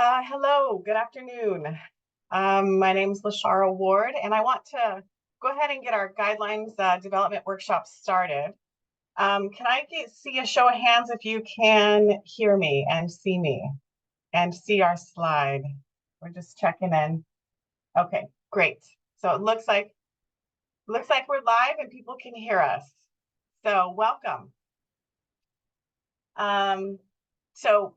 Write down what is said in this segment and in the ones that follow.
Hello, good afternoon. My name is Lashara Ward, and I want to go ahead and get our guidelines development workshop started. Can I see a show of hands if you can hear me and see our slide? We're just checking in. Okay, great. So it looks like we're live and people can hear us. So welcome. So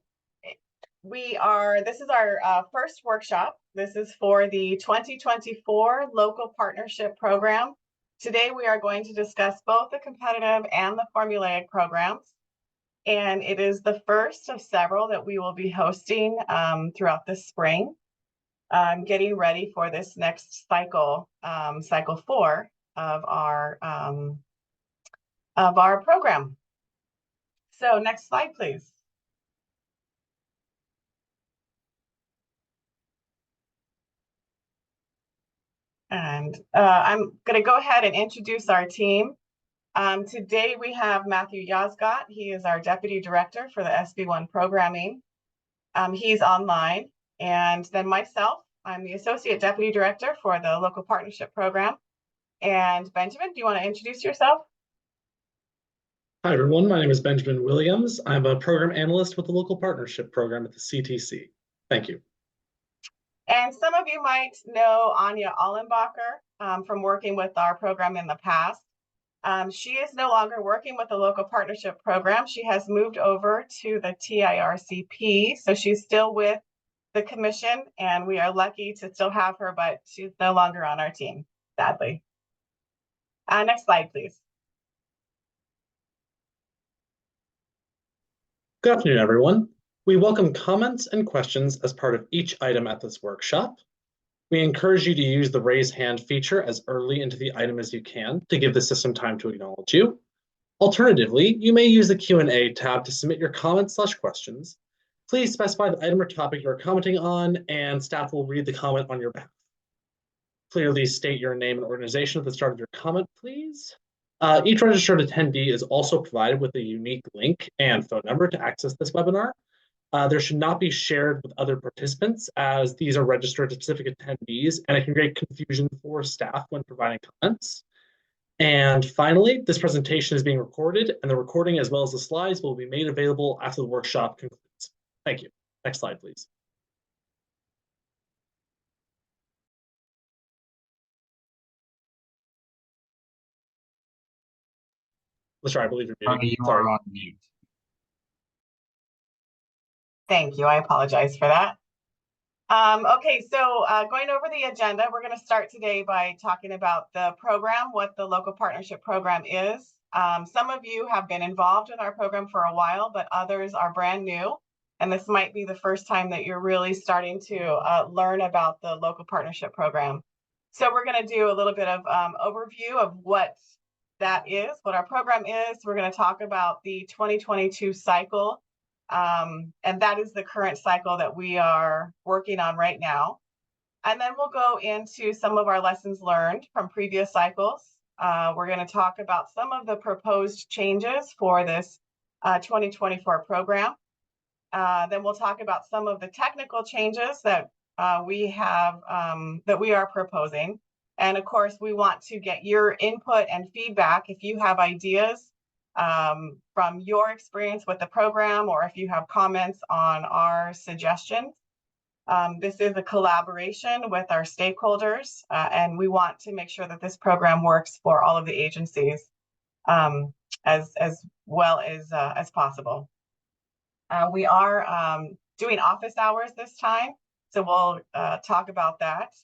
this is our first workshop. This is for the 2024 Local Partnership Program. Today we are going to discuss both the competitive and the formulaic programs. And it is the first of several that we will be hosting throughout the spring. Getting ready for this next cycle, cycle 4 of our program. So next slide, please. And I'm going to go ahead and introduce our team. Today we have Matthew Yazgat. He is our Deputy Director for the SB1 programming. He's online. And then myself, I'm the Associate Deputy Director for the Local Partnership Program. And Benjamin, do you want to introduce yourself? Hi, everyone. My name is Benjamin Williams. I'm a Program Analyst with the Local Partnership Program at the CTC. Thank you. And some of you might know Anya Allenbacher from working with our program in the past. She is no longer working with the Local Partnership Program. She has moved over to the TIRCP, so she's still with the commission, and we are lucky to still have her, but she's no longer on our team, sadly. Next slide, please. Good afternoon, everyone. We welcome comments and questions as part of each item at this workshop. We encourage you to use the raise hand feature as early into the item as you can to give the system time to acknowledge you. Alternatively, you may use the Q&A tab to submit your comments/questions. Please specify the item or topic you're commenting on, and staff will read the comment on your behalf. Clearly state your name and organization at the start of your comment, please. Each registered attendee is also provided with a unique link and phone number to access this webinar. There should not be shared with other participants, as these are registered specific attendees, and it can create confusion for staff when providing comments. And finally, this presentation is being recorded, and the recording as well as the slides will be made available after the workshop concludes. Thank you. Next slide, please. Lashara, I believe you're muted. You are on mute. Thank you. I apologize for that. Okay, so going over the agenda, we're going to start today by talking about the program, what the Local Partnership Program is. Some of you have been involved in our program for a while, but others are brand new. And this might be the first time that you're really starting to learn about the Local Partnership Program. So we're going to do a little bit of overview of what that is, what our program is. We're going to talk about the 2022 cycle. And that is the current cycle that we are working on right now. And then we'll go into some of our lessons learned from previous cycles. We're going to talk about some of the proposed changes for this 2024 program. Then we'll talk about some of the technical changes that we are proposing. And of course, we want to get your input and feedback if you have ideas from your experience with the program, or if you have comments on our suggestions. This is a collaboration with our stakeholders, and we want to make sure that this program works for all of the agencies as well as possible. We are doing office hours this time, so we'll talk about that.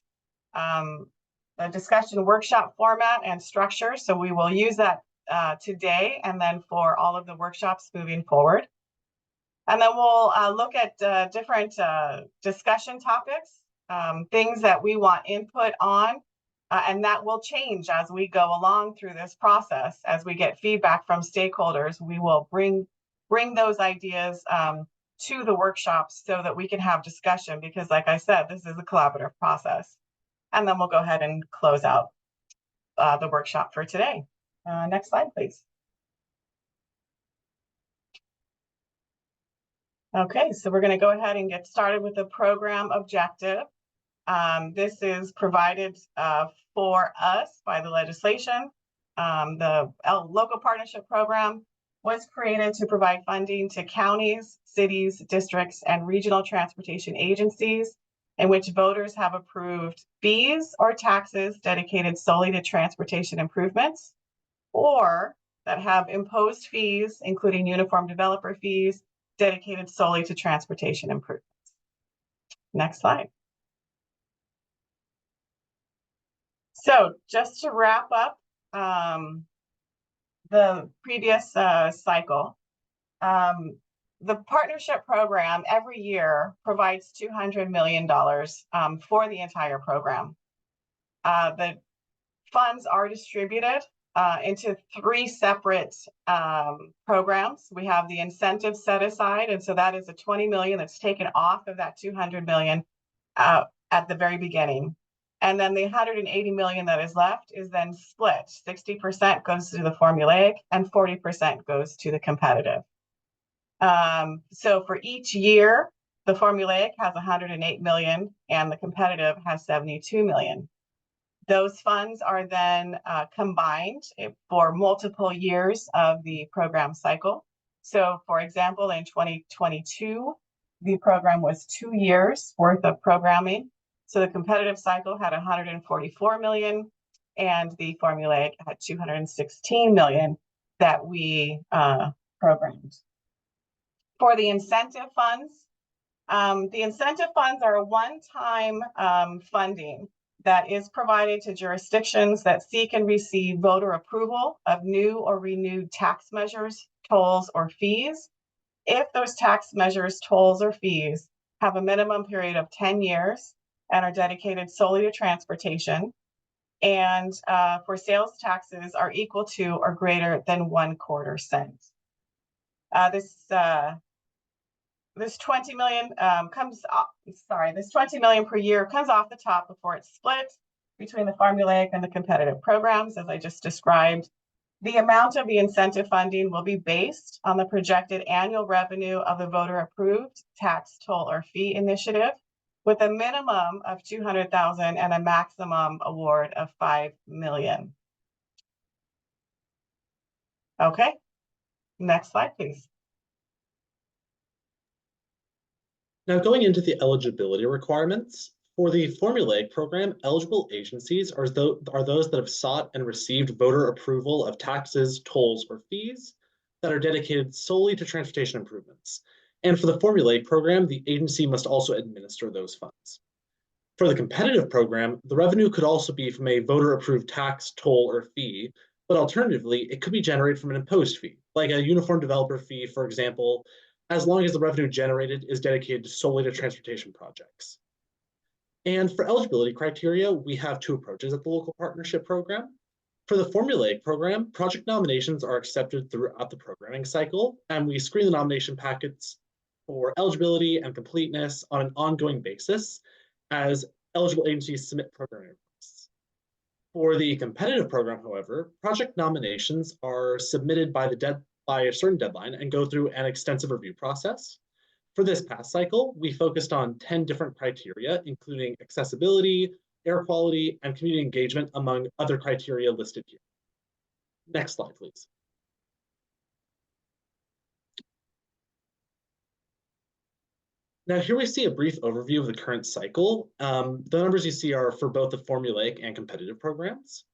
The discussion workshop format and structure, so we will use that today and then for all of the workshops moving forward. And then we'll look at different discussion topics, things that we want input on, and that will change as we go along through this process. As we get feedback from stakeholders, we will bring those ideas to the workshops so that we can have discussion, because like I said, this is a collaborative process. And then we'll go ahead and close out the workshop for today. Next slide, please. Okay, so we're going to go ahead and get started with the program objective. This is provided for us by the legislation. The local partnership program was created to provide funding to counties, cities, districts, and regional transportation agencies in which voters have approved fees or taxes dedicated solely to transportation improvements, or that have imposed fees, including uniform developer fees, dedicated solely to transportation improvements. Next slide. So just to wrap up the previous cycle, the partnership program every year provides $200 million for the entire program. The funds are distributed into three separate programs. We have the incentive set aside, and so that is a $20 million that's taken off of that $200 million at the very beginning. And then the $180 million that is left is then split. 60% goes to the formulaic and 40% goes to the competitive. So for each year, the formulaic has $108 million and the competitive has $72 million. Those funds are then combined for multiple years of the program cycle. So for example, in 2022, the program was 2 years worth of programming. So the competitive cycle had $144 million and the formulaic had $216 million that we programmed. For the incentive funds are a one-time funding that is provided to jurisdictions that seek and receive voter approval of new or renewed tax measures, tolls, or fees. If those tax measures, tolls, or fees have a minimum period of 10 years and are dedicated solely to transportation, and for sales taxes are equal to or greater than 1/4 cent. This 20 million this 20 million per year comes off the top before it's split between the formulaic and the competitive programs, as I just described. The amount of the incentive funding will be based on the projected annual revenue of the voter approved tax, toll, or fee initiative, with a minimum of $200,000 and a maximum award of $5 million. Okay, next slide, please. Now, going into the eligibility requirements, for the formulaic program, eligible agencies are those that have sought and received voter approval of taxes, tolls, or fees that are dedicated solely to transportation improvements. And for the formulaic program, the agency must also administer those funds. For the competitive program, the revenue could also be from a voter-approved tax, toll, or fee, but alternatively, it could be generated from an imposed fee, like a uniform developer fee, for example, as long as the revenue generated is dedicated solely to transportation projects. And for eligibility criteria, we have two approaches at the local partnership program. For the formulaic program, project nominations are accepted throughout the programming cycle, and we screen the nomination packets for eligibility and completeness on an ongoing basis as eligible agencies submit programming requests. For the competitive program, however, project nominations are submitted by a certain deadline and go through an extensive review process. For this past cycle, we focused on 10 different criteria, including accessibility, air quality, and community engagement, among other criteria listed here. Next slide, please. Now, here we see a brief overview of the current cycle. The numbers you see are for both the formulaic and competitive programs.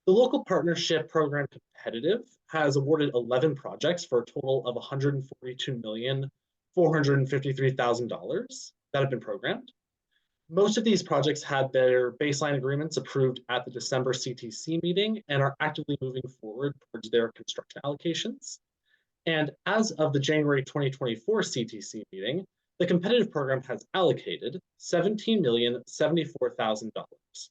The local partnership program competitive has awarded 11 projects for a total of $142,453,000 that have been programmed. Most of these projects had their baseline agreements approved at the December CTC meeting and are actively moving forward towards their construction allocations. And as of the January 2024 CTC meeting, the competitive program has allocated $17,074,000.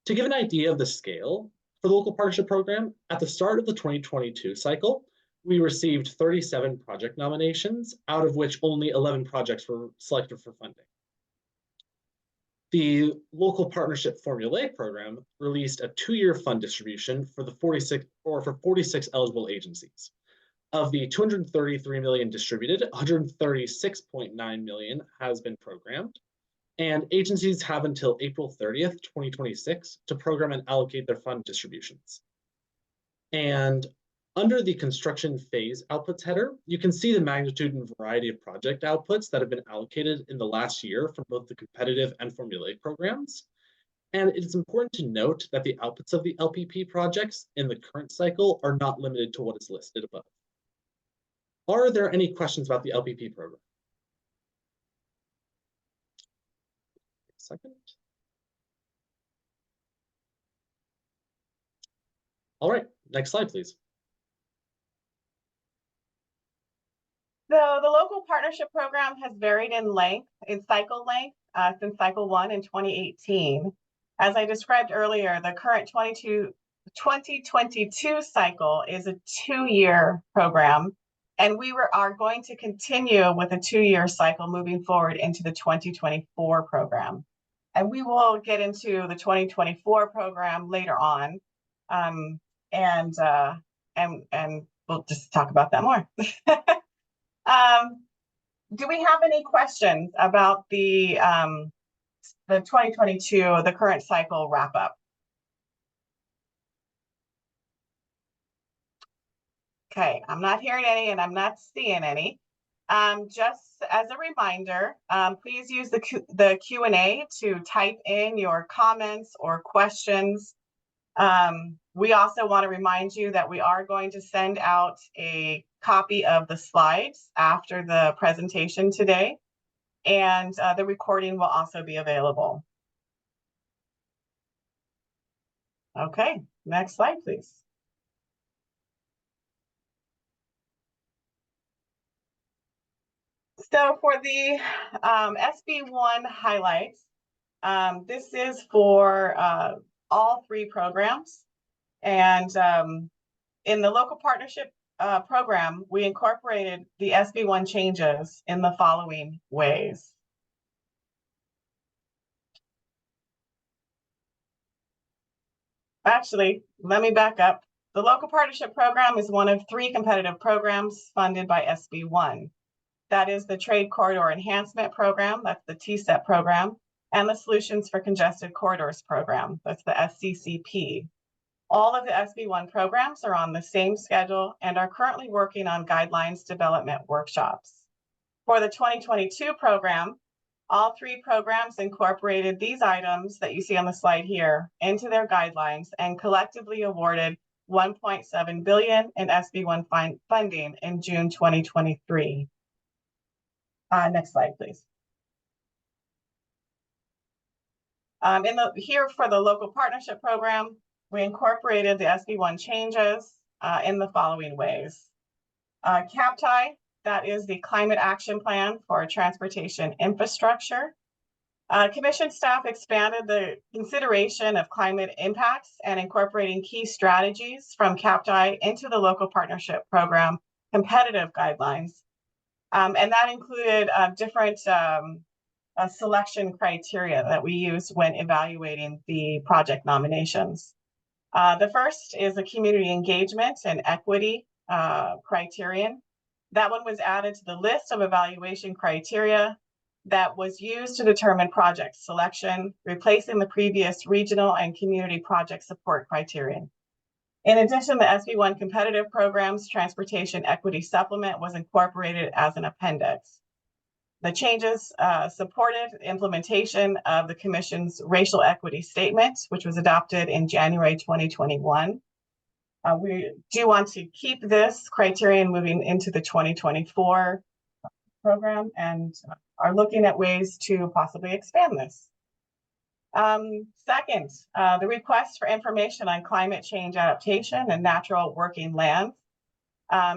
To give an idea of the scale, for the local partnership program, at the start of the 2022 cycle, we received 37 project nominations, out of which only 11 projects were selected for funding. The local partnership formulaic program released a 2-year fund distribution for 46 eligible agencies. Of the 233 million distributed, 136.9 million has been programmed, and agencies have until April 30th, 2026 to program and allocate their fund distributions. And under the construction phase outputs header, you can see the magnitude and variety of project outputs that have been allocated in the last year from both the competitive and formulaic programs. And it is important to note that the outputs of the LPP projects in the current cycle are not limited to what is listed above. Are there any questions about the LPP program? Second. All right, next slide, please. So the local partnership program has varied in cycle length since cycle 1 in 2018. As I described earlier, the current 2022 cycle is a 2-year program, and we are going to continue with a 2-year cycle moving forward into the 2024 program. And we will get into the 2024 program later on, and we'll just talk about that more. Do we have any questions about the 2022, the current cycle wrap up? Okay, I'm not hearing any and I'm not seeing any. Just as a reminder, please use the Q&A to type in your comments or questions. We also want to remind you that we are going to send out a copy of the slides after the presentation today, and the recording will also be available. Okay, next slide, please. So for the SB1 highlights, this is for all 3 programs. And in the local partnership program, we incorporated the SB1 changes in the following ways. Actually, let me back up. The local partnership program is one of 3 competitive programs funded by SB1. That is the Trade Corridor Enhancement Program, that's the TCEP program, and the Solutions for Congested Corridors program, that's the SCCP. All of the SB1 programs are on the same schedule and are currently working on guidelines development workshops. For the 2022 program, all 3 programs incorporated these items that you see on the slide here into their guidelines and collectively awarded $1.7 billion in SB1 funding in June 2023. Next slide, please. Here for the local partnership program, we incorporated the SB1 changes in the following ways. CAPTI, that is the Climate Action Plan for Transportation Infrastructure. Commission staff expanded the consideration of climate impacts and incorporating key strategies from CAPTI into the local partnership program competitive guidelines. And that included different selection criteria that we use when evaluating the project nominations. The first is a community engagement and equity criterion. That one was added to the list of evaluation criteria that was used to determine project selection, replacing the previous regional and community project support criterion. In addition, the SB1 competitive programs transportation equity supplement was incorporated as an appendix. The changes supported implementation of the Commission's racial equity statement, which was adopted in January 2021. We do want to keep this criterion moving into the 2024 program and are looking at ways to possibly expand this. Second, the request for information on climate change adaptation and natural working lands.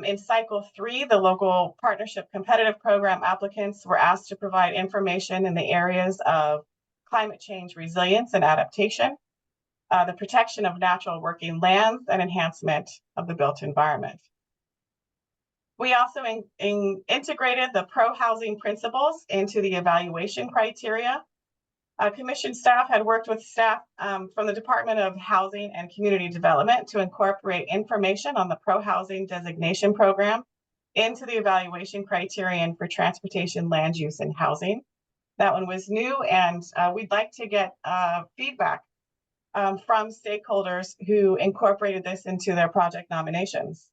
In cycle 3, the local partnership competitive program applicants were asked to provide information in the areas of climate change resilience and adaptation, the protection of natural working lands, and enhancement of the built environment. We also integrated the pro-housing principles into the evaluation criteria. Commission staff had worked with staff from the Department of Housing and Community Development to incorporate information on the pro-housing designation program into the evaluation criterion for transportation, land use, and housing. That one was new, and we'd like to get feedback from stakeholders who incorporated this into their project nominations,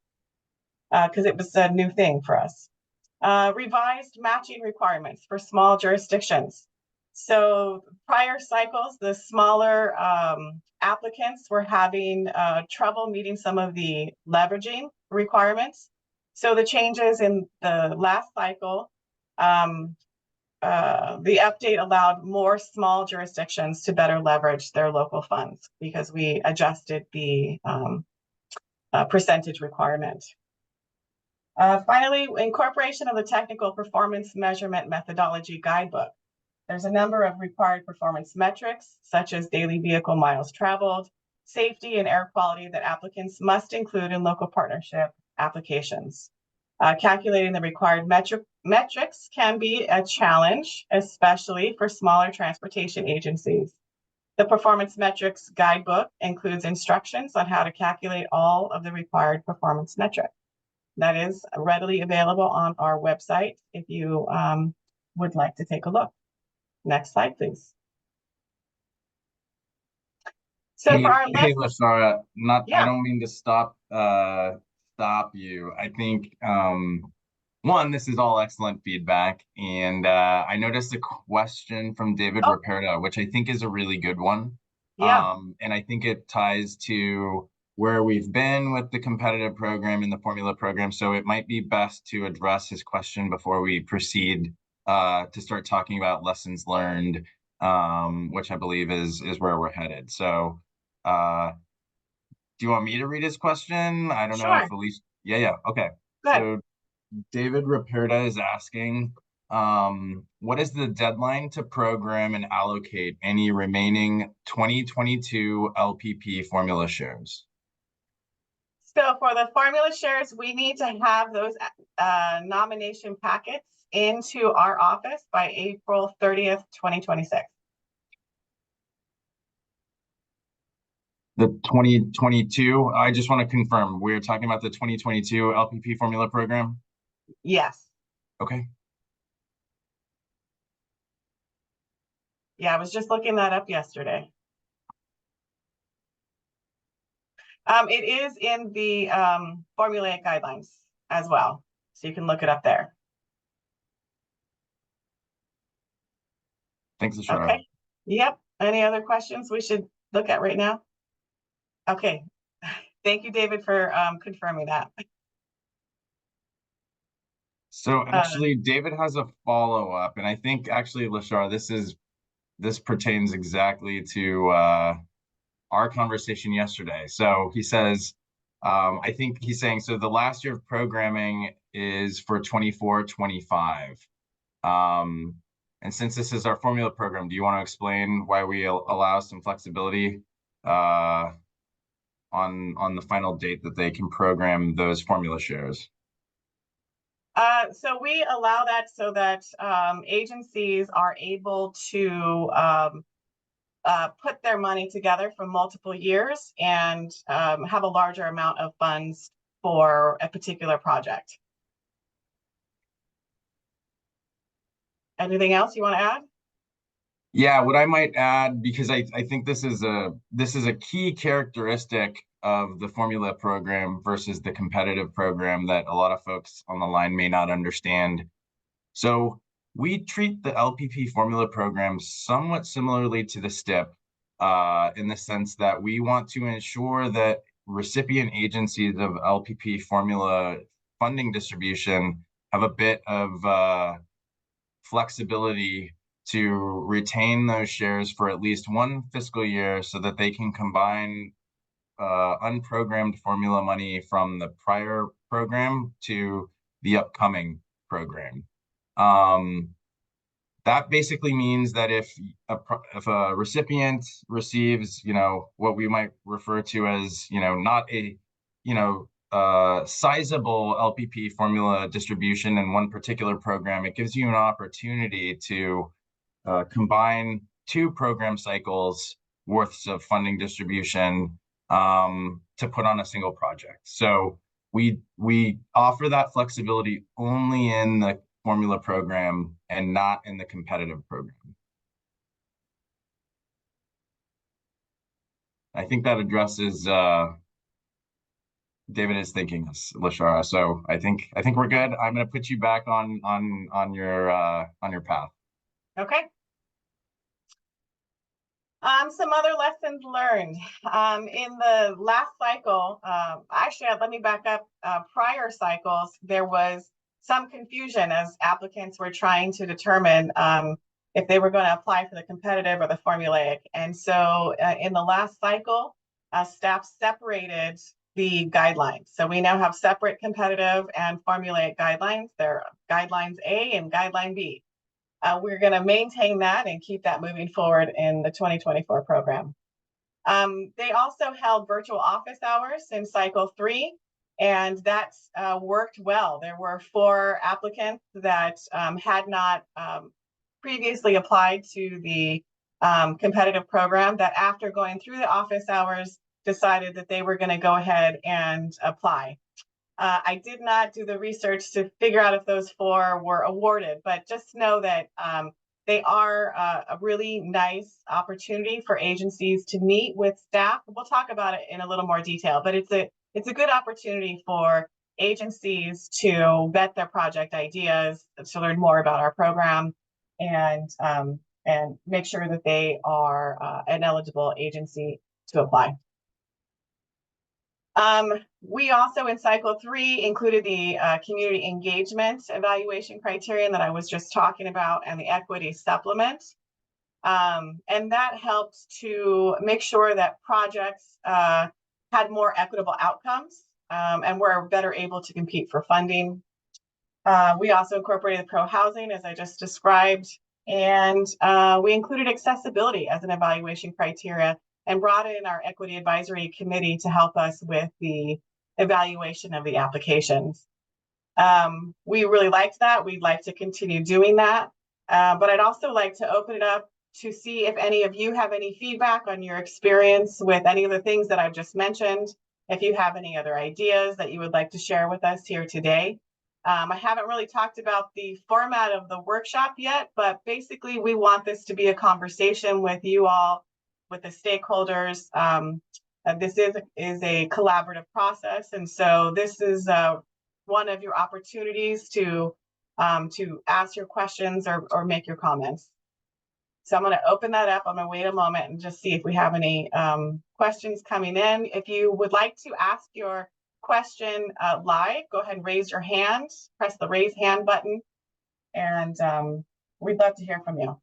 because it was a new thing for us. Revised matching requirements for small jurisdictions. So prior cycles, the smaller applicants were having trouble meeting some of the leveraging requirements. So the changes in the last cycle, the update allowed more small jurisdictions to better leverage their local funds because we adjusted the percentage requirement. Finally, incorporation of the technical performance measurement methodology guidebook. There's a number of required performance metrics, such as daily vehicle miles traveled, safety, and air quality that applicants must include in local partnership applications. Calculating the required metrics can be a challenge, especially for smaller transportation agencies. The performance metrics guidebook includes instructions on how to calculate all of the required performance metrics. That is readily available on our website if you would like to take a look. Next slide, please. So Hey, for our hey, list, Lashara, Yeah. I don't mean to stop you. I think one, this is all excellent feedback, and I noticed a question from David Raperda, which I think is a really good one. Yeah. And I think it ties to where we've been with the competitive program and the formula program. So it might be best to address his question before we proceed to start talking about lessons learned, which I believe is where we're headed. So do you want me to read his question? I don't know if Elise. Yeah, okay. Good. So David Raperda is asking, what is the deadline to program and allocate any remaining 2022 LPP formula shares? So for the formula shares, we need to have those nomination packets into our office by April 30th, 2026. The 2022, I just want to confirm, we're talking about the 2022 LPP formula program? Yes. Okay. Yeah, I was just looking that up yesterday. It is in the formulaic guidelines as well, so you can look it up there. Thanks, Lashara. Okay. Yep. Any other questions we should look at right now? Okay. Thank you, David, for confirming that. So actually, David has a follow-up, and I think actually, Lashara, this pertains exactly to our conversation yesterday. So he says, I think he's saying, so the last year of programming is for 24-25. And since this is our formula program, do you want to explain why we allow some flexibility on the final date that they can program those formula shares? So we allow that so that agencies are able to put their money together for multiple years and have a larger amount of funds for a particular project. Anything else you want to add? Yeah, what I might add, because I think this is a key characteristic of the formula program versus the competitive program that a lot of folks on the line may not understand. So we treat the LPP formula program somewhat similarly to the STIP, in the sense that we want to ensure that recipient agencies of LPP formula funding distribution have a bit of flexibility to retain those shares for at least one fiscal year so that they can combine unprogrammed formula money from the prior program to the upcoming program. That basically means that if a recipient receives, what we might refer to as, not a, sizable LPP formula distribution in one particular program, it gives you an opportunity to combine 2 program cycles worths of funding distribution to put on a single project. So we offer that flexibility only in the formula program and not in the competitive program. I think that addresses David is thinking this, Lashara. So I think we're good. I'm going to put you back on your path. Okay. Some other lessons learned. In the last cycle, actually, let me back up. Prior cycles, there was some confusion as applicants were trying to determine if they were going to apply for the competitive or the formulaic. And so in the last cycle, staff separated the guidelines. So we now have separate competitive and formulaic guidelines. They're guidelines A and guideline B. We're going to maintain that and keep that moving forward in the 2024 program. They also held virtual office hours in cycle 3, and that's worked well. There were 4 applicants that had not previously applied to the competitive program that after going through the office hours decided that they were going to go ahead and apply. I did not do the research to figure out if those 4 were awarded, but just know that they are a really nice opportunity for agencies to meet with staff. We'll talk about it in a little more detail, but it's a good opportunity for agencies to vet their project ideas, to learn more about our program, and make sure that they are an eligible agency to apply. We also in cycle 3 included the community engagement evaluation criterion that I was just talking about and the equity supplement. And that helped to make sure that projects had more equitable outcomes and were better able to compete for funding. We also incorporated pro-housing, as I just described, and we included accessibility as an evaluation criteria and brought in our equity advisory committee to help us with the evaluation of the applications. We really liked that. We'd like to continue doing that. But I'd also like to open it up to see if any of you have any feedback on your experience with any of the things that I've just mentioned. If you have any other ideas that you would like to share with us here today. I haven't really talked about the format of the workshop yet, but basically we want this to be a conversation with you all, with the stakeholders. This is a collaborative process, and so this is one of your opportunities to ask your questions or make your comments. So I'm going to open that up. I'm going to wait a moment and just see if we have any questions coming in. If you would like to ask your question live, go ahead and raise your hand, press the raise hand button, and we'd love to hear from you.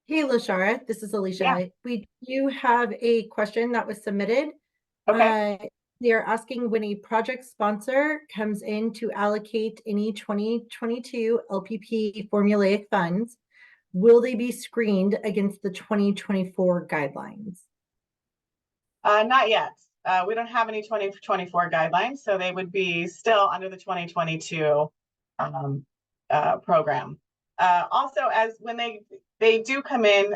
Hey, Lashara, this is Alicia. Yeah. We do have a question that was submitted. Okay. They are asking, when a project sponsor comes in to allocate any 2022 LPP formulaic funds, will they be screened against the 2024 guidelines? Not yet. We don't have any 2024 guidelines, so they would be still under the 2022 program. Also, as when they do come in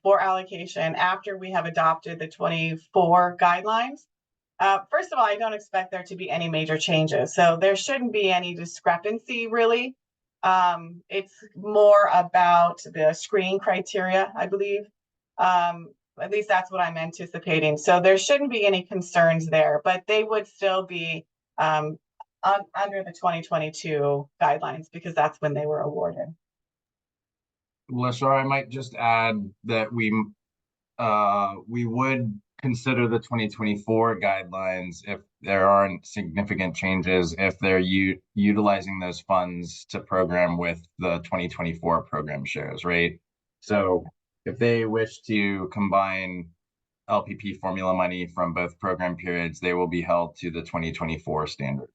for allocation after we have adopted the 24 guidelines. First of all, I don't expect there to be any major changes, so there shouldn't be any discrepancy really. It's more about the screening criteria, I believe. At least that's what I'm anticipating. So there shouldn't be any concerns there, but they would still be under the 2022 guidelines because that's when they were awarded. Lashara, I might just add that we would consider the 2024 guidelines if there aren't significant changes, if they're utilizing those funds to program with the 2024 program shares, right? So if they wish to combine LPP formula money from both program periods, they will be held to the 2024 standard.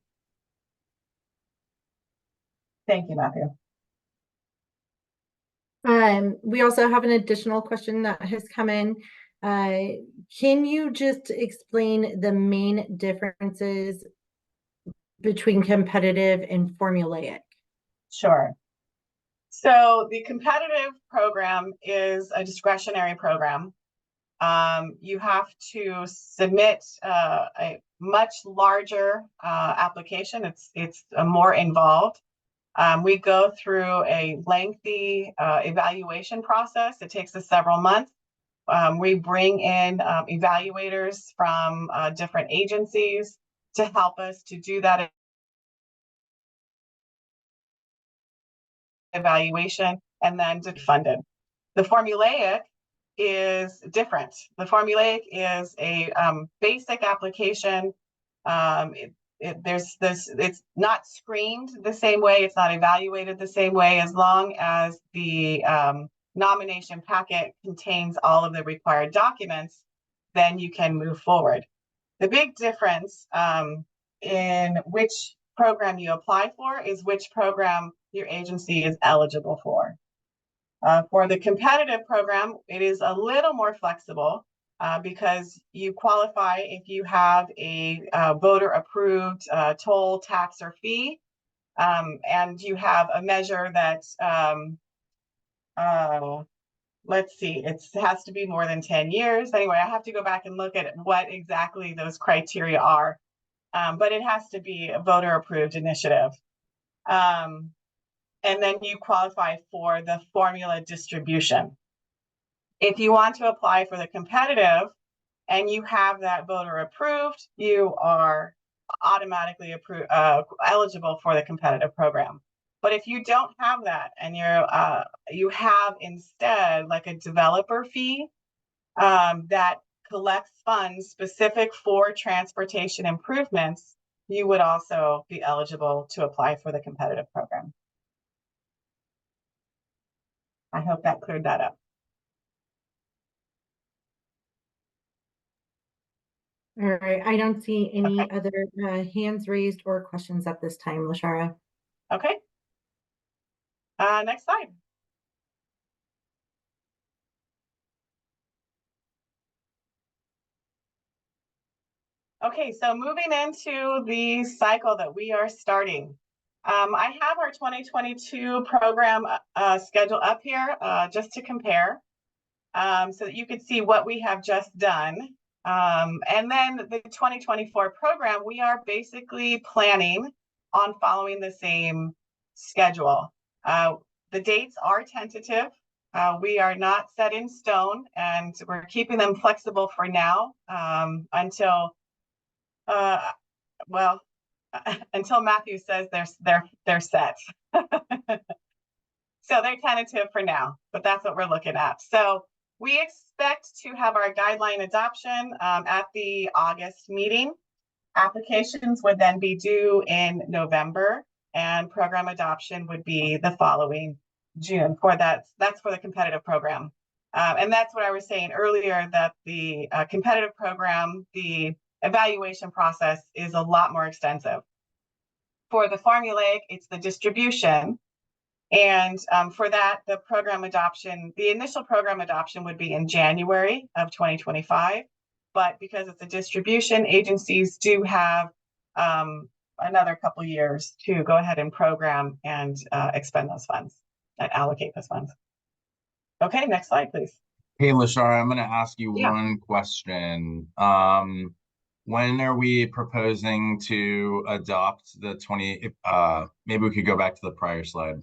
Thank you, Matthew. We also have an additional question that has come in. Can you just explain the main differences between competitive and formulaic? Sure. So the competitive program is a discretionary program. You have to submit a much larger application. It's more involved. We go through a lengthy evaluation process. It takes us several months. We bring in evaluators from different agencies to help us to do that evaluation and then to fund it. The formulaic is different. The formulaic is a basic application. It's not screened the same way. It's not evaluated the same way. As long as the nomination packet contains all of the required documents, then you can move forward. The big difference in which program you apply for is which program your agency is eligible for. For the competitive program, it is a little more flexible because you qualify if you have a voter approved toll, tax, or fee, and you have a measure that, let's see, it has to be more than 10 years. Anyway, I have to go back and look at what exactly those criteria are, but it has to be a voter approved initiative. And then you qualify for the formula distribution. If you want to apply for the competitive and you have that voter approved, you are automatically eligible for the competitive program. But if you don't have that and you have instead like a developer fee that collects funds specific for transportation improvements, you would also be eligible to apply for the competitive program. I hope that cleared that up. All right, I don't see any other hands raised or questions at this time, Lashara. Okay. Next slide. Okay, so moving into the cycle that we are starting. I have our 2022 program schedule up here just to compare so that you could see what we have just done. And then the 2024 program, we are basically planning on following the same schedule. The dates are tentative. We are not set in stone, and we're keeping them flexible for now until until Matthew says they're set. So they're tentative for now, but that's what we're looking at. So we expect to have our guideline adoption at the August meeting. Applications would then be due in November, and program adoption would be the following June. That's for the competitive program. And that's what I was saying earlier, that the competitive program, the evaluation process is a lot more extensive. For the formulaic, it's the distribution. And for that, the program adoption, the initial program adoption would be in January of 2025. But because it's a distribution, agencies do have another couple years to go ahead and program and expend those funds and allocate those funds. Okay, next slide, please. Hey, Lashara, I'm going to ask you one question. When are we proposing to adopt the maybe we could go back to the prior slide.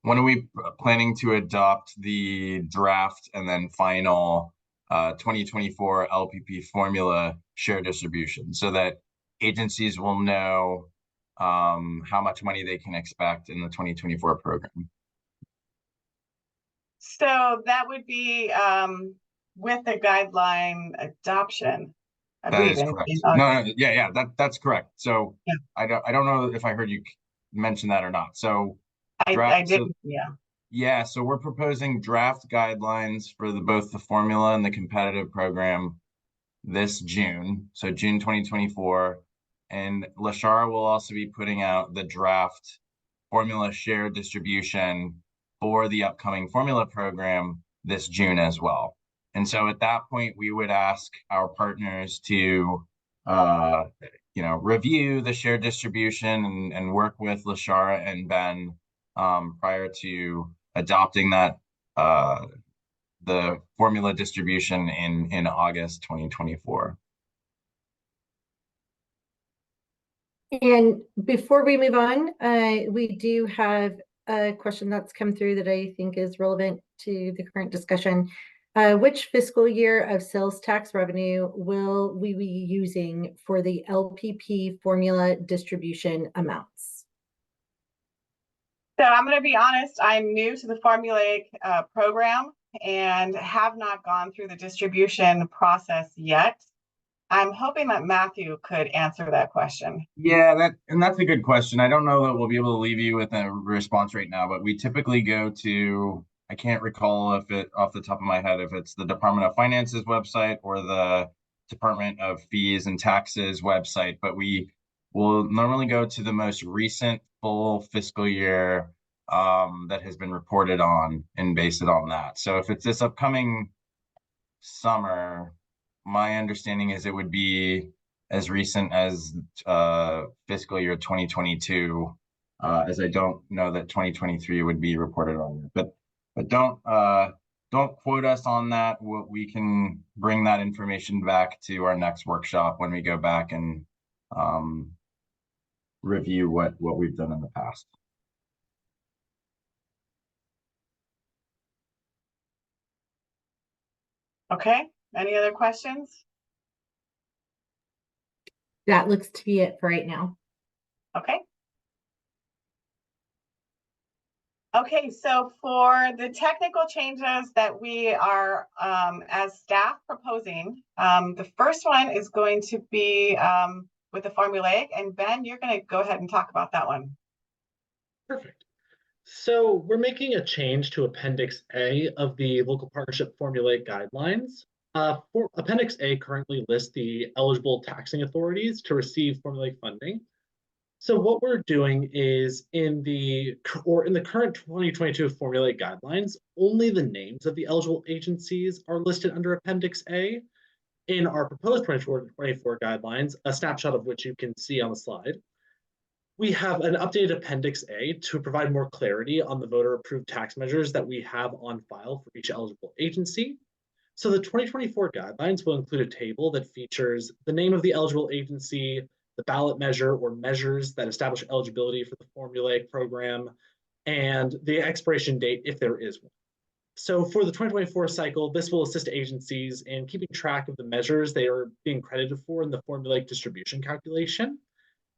When are we planning to adopt the draft and then final 2024 LPP formula share distribution so that agencies will know how much money they can expect in the 2024 program? So that would be with the guideline adoption. That is correct. No, yeah, that's correct. So yeah. I don't know if I heard you mention that or not. So I did, yeah. Yeah, so we're proposing draft guidelines for both the formula and the competitive program this June, so June 2024. And Lashara will also be putting out the draft formula share distribution for the upcoming formula program this June as well. And so at that point, we would ask our partners to, review the share distribution and work with Lashara and Ben prior to adopting that the formula distribution in August 2024. And before we move on, we do have a question that's come through that I think is relevant to the current discussion. Which fiscal year of sales tax revenue will we be using for the LPP formula distribution amounts? So I'm going to be honest, I'm new to the formulaic program and have not gone through the distribution process yet. I'm hoping that Matthew could answer that question. Yeah, that's a good question. I don't know that we'll be able to leave you with a response right now, but we typically go to, I can't recall if it off the top of my head, if it's the Department of Finance's website or the Department of Fees and Taxes website, but we will normally go to the most recent full fiscal year that has been reported on and base it on that. So if it's this upcoming summer, my understanding is it would be as recent as fiscal year 2022, as I don't know that 2023 would be reported on. But don't quote us on that. We can bring that information back to our next workshop when we go back and review what we've done in the past. Okay, any other questions? That looks to be it for right now. Okay. Okay, so for the technical changes that we are, as staff, proposing, the first one is going to be with the formulaic, and Ben, you're going to go ahead and talk about that one. Perfect. So we're making a change to Appendix A of the Local Partnership Formulaic Guidelines. Appendix A currently lists the eligible taxing authorities to receive formulaic funding. So what we're doing is in the current 2022 formulaic guidelines, only the names of the eligible agencies are listed under Appendix A. In our proposed 2024 guidelines, a snapshot of which you can see on the slide, we have an updated Appendix A to provide more clarity on the voter-approved tax measures that we have on file for each eligible agency. So the 2024 guidelines will include a table that features the name of the eligible agency, the ballot measure or measures that establish eligibility for the formulaic program, and the expiration date if there is one. So for the 2024 cycle, this will assist agencies in keeping track of the measures they are being credited for in the formulaic distribution calculation,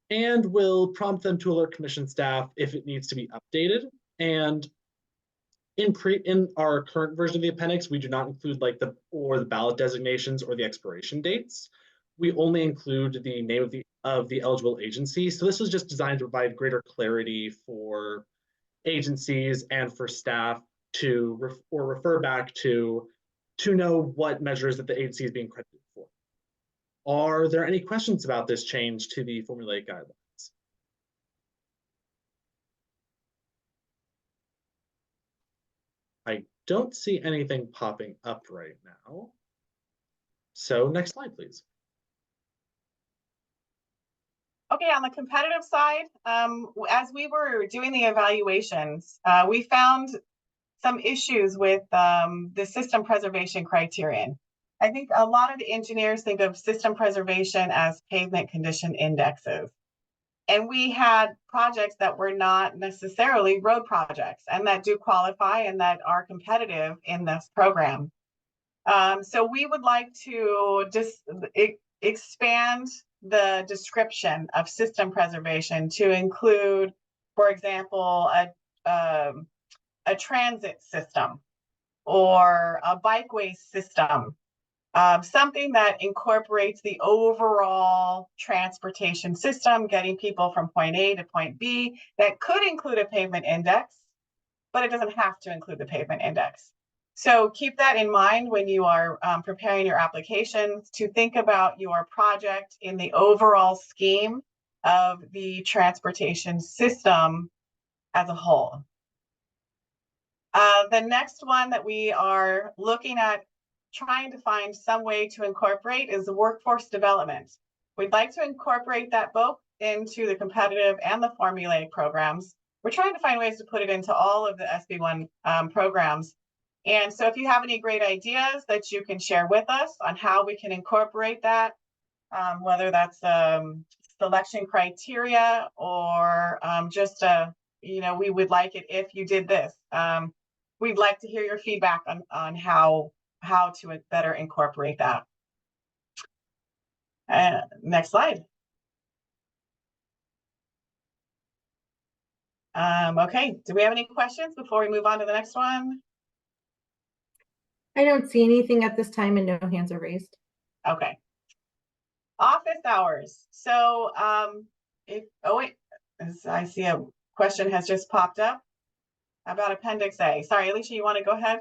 and will prompt them to alert commission staff if it needs to be updated. And in our current version of the appendix, we do not include the ballot designations or the expiration dates. We only include the name of the eligible agency. So this was just designed to provide greater clarity for agencies and for staff to refer back to know what measures that the agency is being credited for. Are there any questions about this change to the formulaic guidelines? I don't see anything popping up right now. So next slide, please. Okay, on the competitive side, as we were doing the evaluations, we found some issues with the system preservation criterion. I think a lot of the engineers think of system preservation as pavement condition indexes. And we had projects that were not necessarily road projects and that do qualify and that are competitive in this program. So we would like to just expand the description of system preservation to include, for example, a transit system or a bikeway system, something that incorporates the overall transportation system, getting people from point A to point B, that could include a pavement index, but it doesn't have to include the pavement index. So keep that in mind when you are preparing your applications, to think about your project in the overall scheme of the transportation system as a whole. The next one that we are looking at trying to find some way to incorporate is the workforce development. We'd like to incorporate that both into the competitive and the formulaic programs, we're trying to find ways to put it into all of the SB1 programs. And so if you have any great ideas that you can share with us on how we can incorporate that, whether that's selection criteria or just we would like it if you did this. We'd like to hear your feedback on how to better incorporate that. Next slide. Okay, do we have any questions before we move on to the next one? I don't see anything at this time and no hands are raised. Okay. Office hours. So I see a question has just popped up about Appendix A. Sorry, Alicia, you want to go ahead?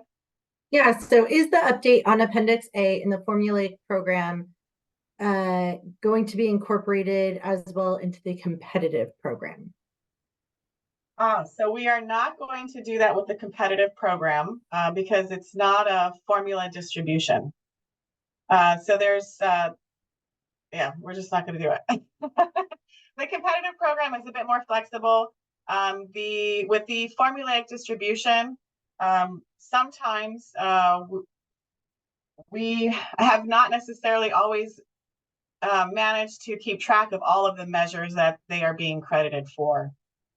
Yeah, so is the update on Appendix A in the formulaic program going to be incorporated as well into the competitive program? So we are not going to do that with the competitive program because it's not a formula distribution. So there's, we're just not going to do it. The competitive program is a bit more flexible. With the formulaic distribution, sometimes we have not necessarily always managed to keep track of all of the measures that they are being credited for.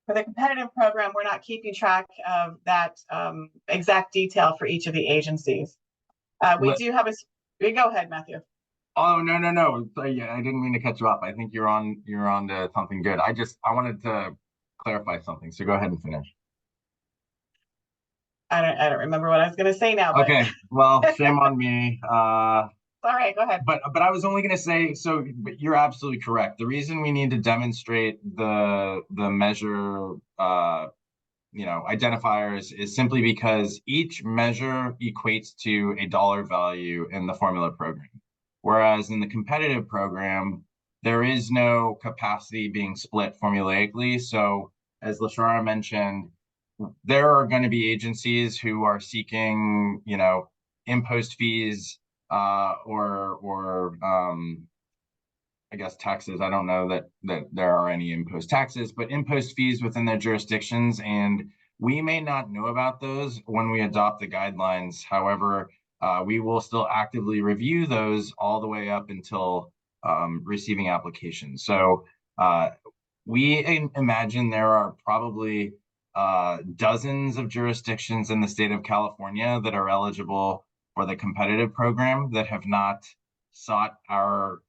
For the competitive program, we're not keeping track of that exact detail for each of the agencies. We do have go ahead, Matthew. Oh, no. Sorry, I didn't mean to cut you off. I think you're on to something good. I wanted to clarify something. So go ahead and finish. I don't remember what I was going to say now. But... Okay, well, shame on me. All right, go ahead. But I was only going to say, but you're absolutely correct. The reason we need to demonstrate the measure, identifiers is simply because each measure equates to a dollar value in the formula program. Whereas in the competitive program, there is no capacity being split formulaically. So as Lashara mentioned, there are going to be agencies who are seeking, impost fees or I guess taxes. I don't know that there are any impost taxes, but impost fees within their jurisdictions. And we may not know about those when we adopt the guidelines. However, we will still actively review those all the way up until receiving applications. So we imagine there are probably dozens of jurisdictions in the state of California that are eligible for the competitive program that have not sought our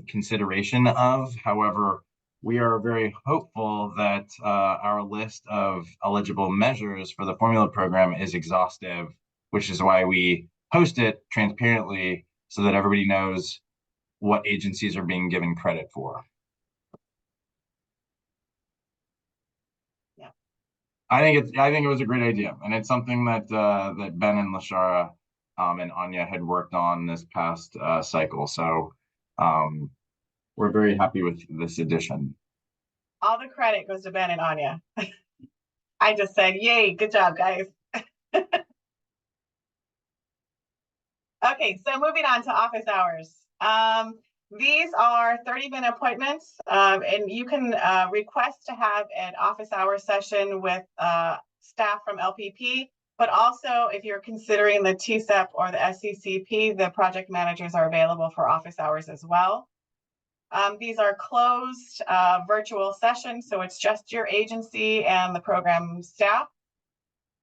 consideration of. However, we are very hopeful that our list of eligible measures for the formula program is exhaustive, which is why we post it transparently so that everybody knows what agencies are being given credit for. Yeah, I think it was a great idea, and it's something that that Ben and Lashara and Anya had worked on this past cycle. So we're very happy with this addition. all the credit goes to Ben and Anya. I just said, yay, good job, guys. Okay, so moving on to office hours. These are 30-minute appointments, and you can request to have an office hour session with staff from LPP, but also if you're considering the TCEP or the SCCP, the project managers are available for office hours as well. These are closed virtual sessions, so it's just your agency and the program staff.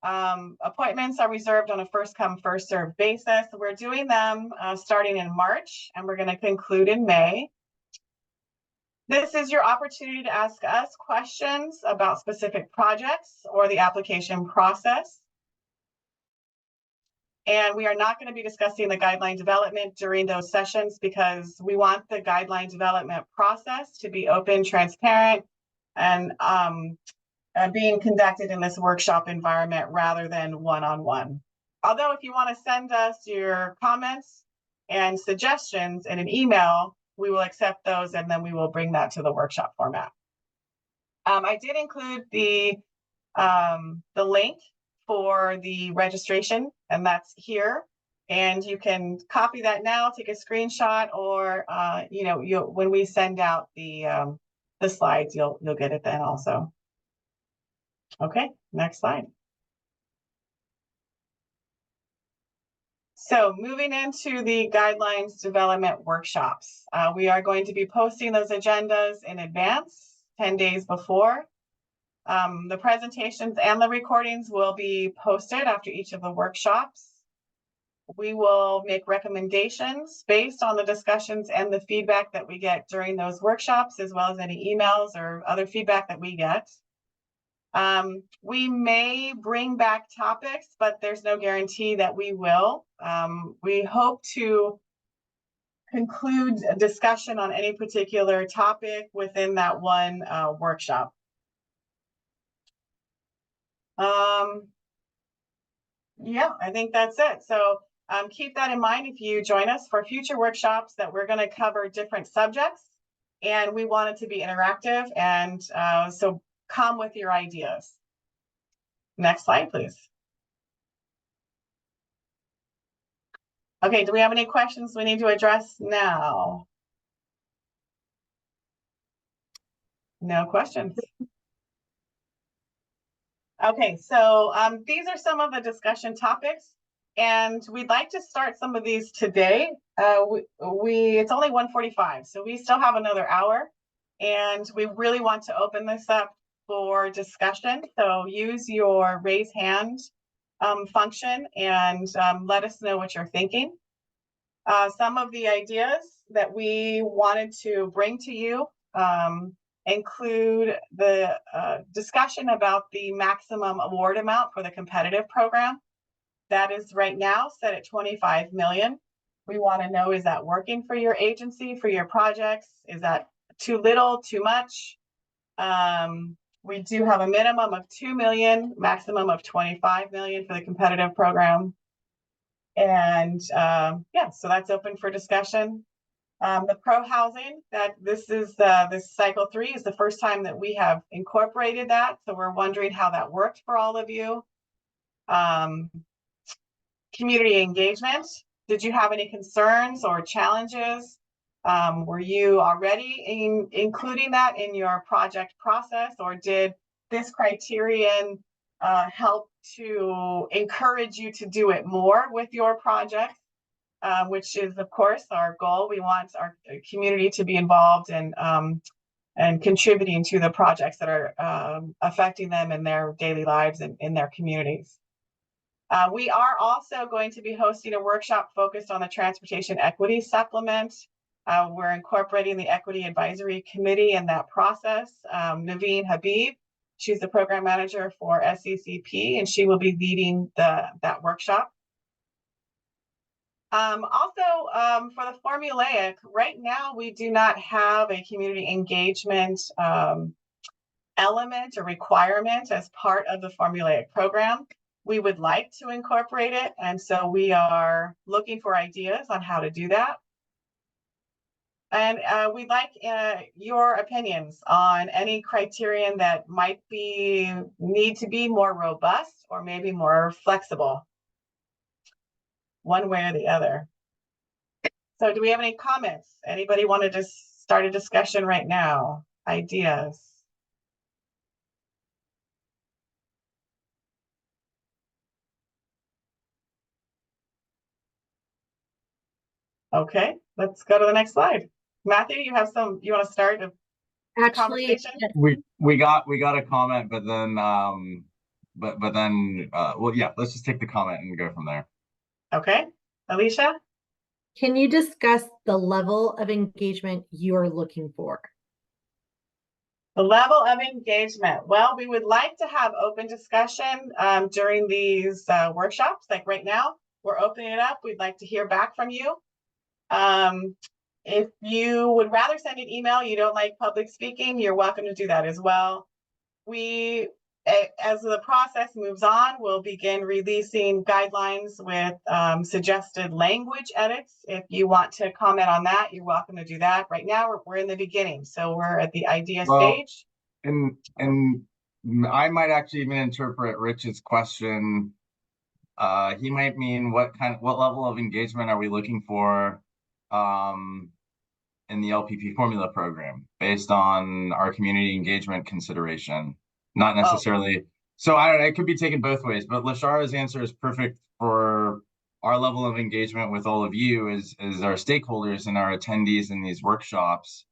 Appointments are reserved on a first come, first served basis. We're doing them starting in March, and we're going to conclude in May. This is your opportunity to ask us questions about specific projects or the application process. And we are not going to be discussing the guideline development during those sessions because we want the guideline development process to be open, transparent, and being conducted in this workshop environment rather than one-on-one. Although if you want to send us your comments and suggestions in an email, we will accept those and then we will bring that to the workshop format. I did include the link for the registration, and that's here. And you can copy that now, take a screenshot, or when we send out the slides, you'll get it then also. Okay, next slide. So moving into the guidelines development workshops, we are going to be posting those agendas in advance, 10 days before. The presentations and the recordings will be posted after each of the workshops. We will make recommendations based on the discussions and the feedback that we get during those workshops, as well as any emails or other feedback that we get. We may bring back topics, but there's no guarantee that we will. We hope to conclude a discussion on any particular topic within that one workshop. Yeah, I think that's it. So keep that in mind if you join us for future workshops, that we're going to cover different subjects, and we want it to be interactive, and so come with your ideas. Next slide, please. Okay, do we have any questions we need to address now? No questions. Okay, so these are some of the discussion topics, and we'd like to start some of these today. It's only 1:45, so we still have another hour, and we really want to open this up for discussion. So use your raise hand function and let us know what you're thinking. Some of the ideas that we wanted to bring to you include the discussion about the maximum award amount for the competitive program. That is right now set at 25 million. We want to know, is that working for your agency, for your projects? Is that too little, too much? We do have a minimum of 2 million, maximum of 25 million for the competitive program. And yeah, so that's open for discussion. The pro housing, that this is this cycle 3 is the first time that we have incorporated that. So we're wondering how that worked for all of you. Community engagement. Did you have any concerns or challenges? Were you already including that in your project process, or did this criterion help to encourage you to do it more with your projects? Which is, of course, our goal. We want our community to be involved and contributing to the projects that are affecting them in their daily lives and in their communities. We are also going to be hosting a workshop focused on the Transportation Equity Supplement. We're incorporating the Equity Advisory Committee in that process. Naveen Habib, she's the program manager for SECP, and she will be leading that workshop. Also, for the formulaic, right now we do not have a community engagement element or requirement as part of the formulaic program. We would like to incorporate it, and so we are looking for ideas on how to do that. And we'd like your opinions on any criterion that might need to be more robust or maybe more flexible, one way or the other. So do we have any comments? Anybody want to just start a discussion right now? Ideas? Okay, let's go to the next slide. Matthew, you want to start a Actually, conversation? We got a comment, but then well, yeah, let's just take the comment and go from there. Okay, Alicia? can you discuss the level of engagement you're looking for? The level of engagement. Well, we would like to have open discussion during these workshops. Like right now, we're opening it up. We'd like to hear back from you. If you would rather send an email, you don't like public speaking, you're welcome to do that as well. As the process moves on, we'll begin releasing guidelines with suggested language edits. If you want to comment on that, you're welcome to do that. Right now, we're in the beginning, so we're at the idea stage. And I might actually even interpret Rich's question. He might mean what level of engagement are we looking for in the LPP formula program based on our community engagement consideration, not necessarily So I don't know, it could be taken both ways, but Lashara's answer is perfect for our level of engagement with all of you as our stakeholders and our attendees in these workshops.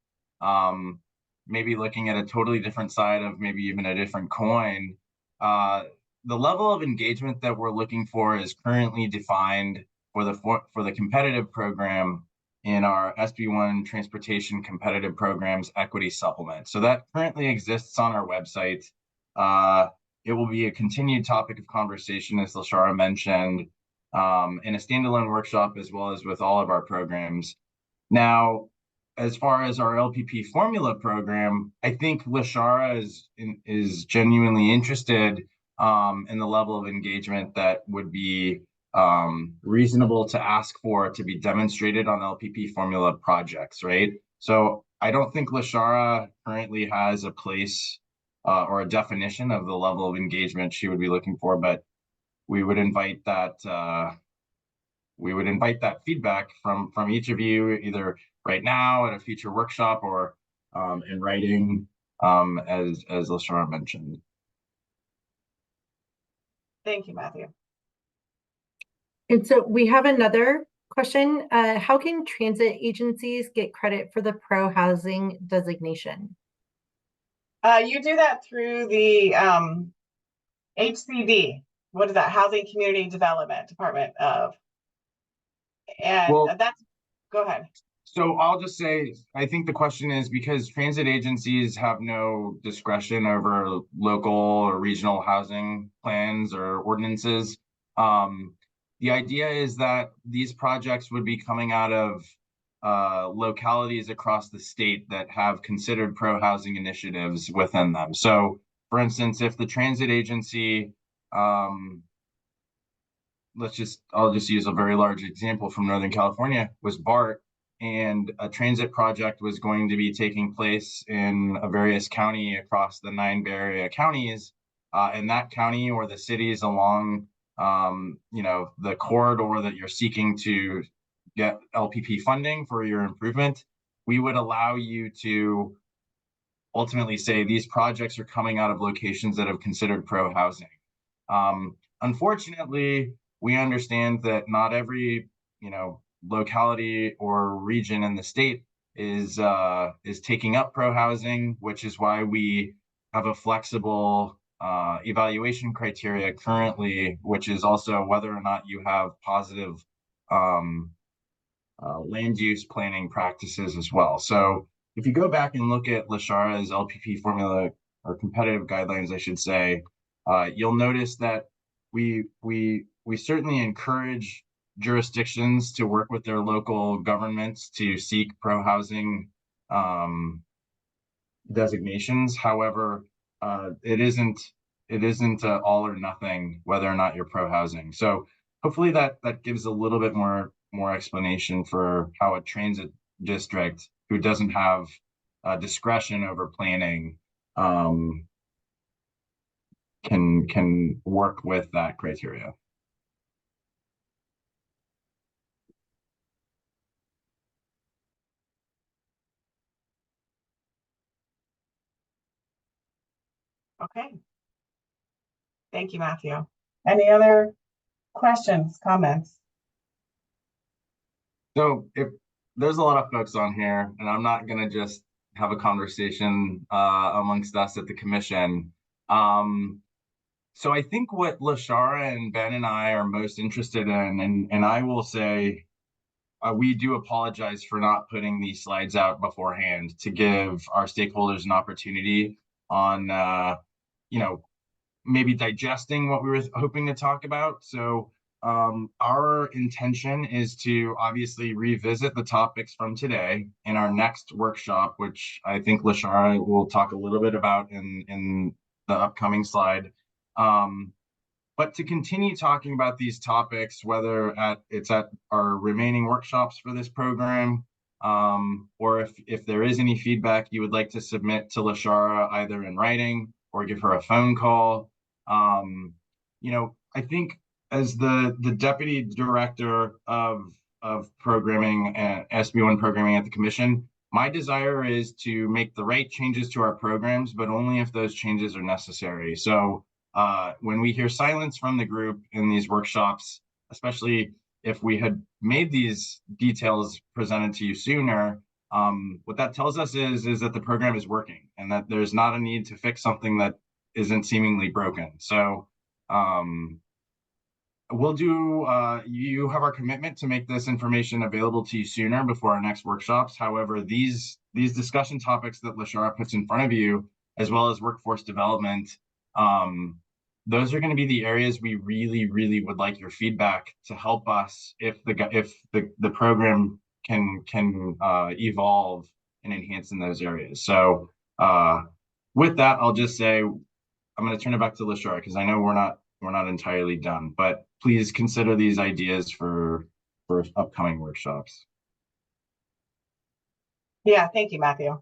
Maybe looking at a totally different side of maybe even a different coin. The level of engagement that we're looking for is currently defined for the competitive program in our SB1 Transportation Competitive Programs Equity Supplement. So that currently exists on our website. It will be a continued topic of conversation, as Lashara mentioned, in a standalone workshop, as well as with all of our programs. Now, as far as our LPP formula program, I think Lashara is genuinely interested in the level of engagement that would be reasonable to ask for to be demonstrated on LPP formula projects, right? So I don't think Lashara currently has a place or a definition of the level of engagement she would be looking for, but we would invite that feedback from each of you, either right now at a future workshop or in writing, as Lashara mentioned. Thank you, Matthew. And so we have another question. How can transit agencies get credit for the pro housing designation? You do that through the HCD. What is that? Housing Community Development Department of. And Well, go ahead. So I'll just say, I think the question is because transit agencies have no discretion over local or regional housing plans or ordinances. The idea is that these projects would be coming out of localities across the state that have considered pro-housing initiatives within them. So for instance, if the transit agency, I'll just use a very large example from Northern California, was BART, and a transit project was going to be taking place in a various county across the 9 Bay Area counties, and that county or the cities along, the corridor that you're seeking to get LPP funding for your improvement, we would allow you to ultimately say these projects are coming out of locations that have considered pro-housing. Unfortunately, we understand that not every, locality or region in the state is taking up pro-housing, which is why we have a flexible evaluation criteria currently, which is also whether or not you have positive land use planning practices as well. So if you go back and look at Lashara's LPP formula or competitive guidelines, I should say, you'll notice that we certainly encourage jurisdictions to work with their local governments to seek pro-housing designations. However, it isn't all or nothing whether or not you're pro-housing. So hopefully that gives a little bit more explanation for how a transit district who doesn't have discretion over planning can work with that criteria. Okay. Thank you, Matthew. Any other questions, comments? So if there's a lot of folks on here, and I'm not going to just have a conversation amongst us at the commission. So I think what Lashara and Ben and I are most interested in, and I will say, we do apologize for not putting these slides out beforehand to give our stakeholders an opportunity on, maybe digesting what we were hoping to talk about. So our intention is to obviously revisit the topics from today in our next workshop, which I think Lashara will talk a little bit about in the upcoming slide. But to continue talking about these topics, whether it's at our remaining workshops for this program, or if there is any feedback you would like to submit to Lashara either in writing or give her a phone call. I think as the deputy director of programming and SB1 programming at the commission, my desire is to make the right changes to our programs, but only if those changes are necessary. So when we hear silence from the group in these workshops, especially if we had made these details presented to you sooner, what that tells us is that the program is working and that there's not a need to fix something that isn't seemingly broken. So we'll do, you have our commitment to make this information available to you sooner before our next workshops. However, these discussion topics that Lashara puts in front of you, as well as workforce development, those are going to be the areas we really would like your feedback to help us if the program can evolve and enhance in those areas. So with that, I'll just say I'm going to turn it back to Lashara because I know we're not entirely done, but please consider these ideas for upcoming workshops. Yeah, thank you, Matthew.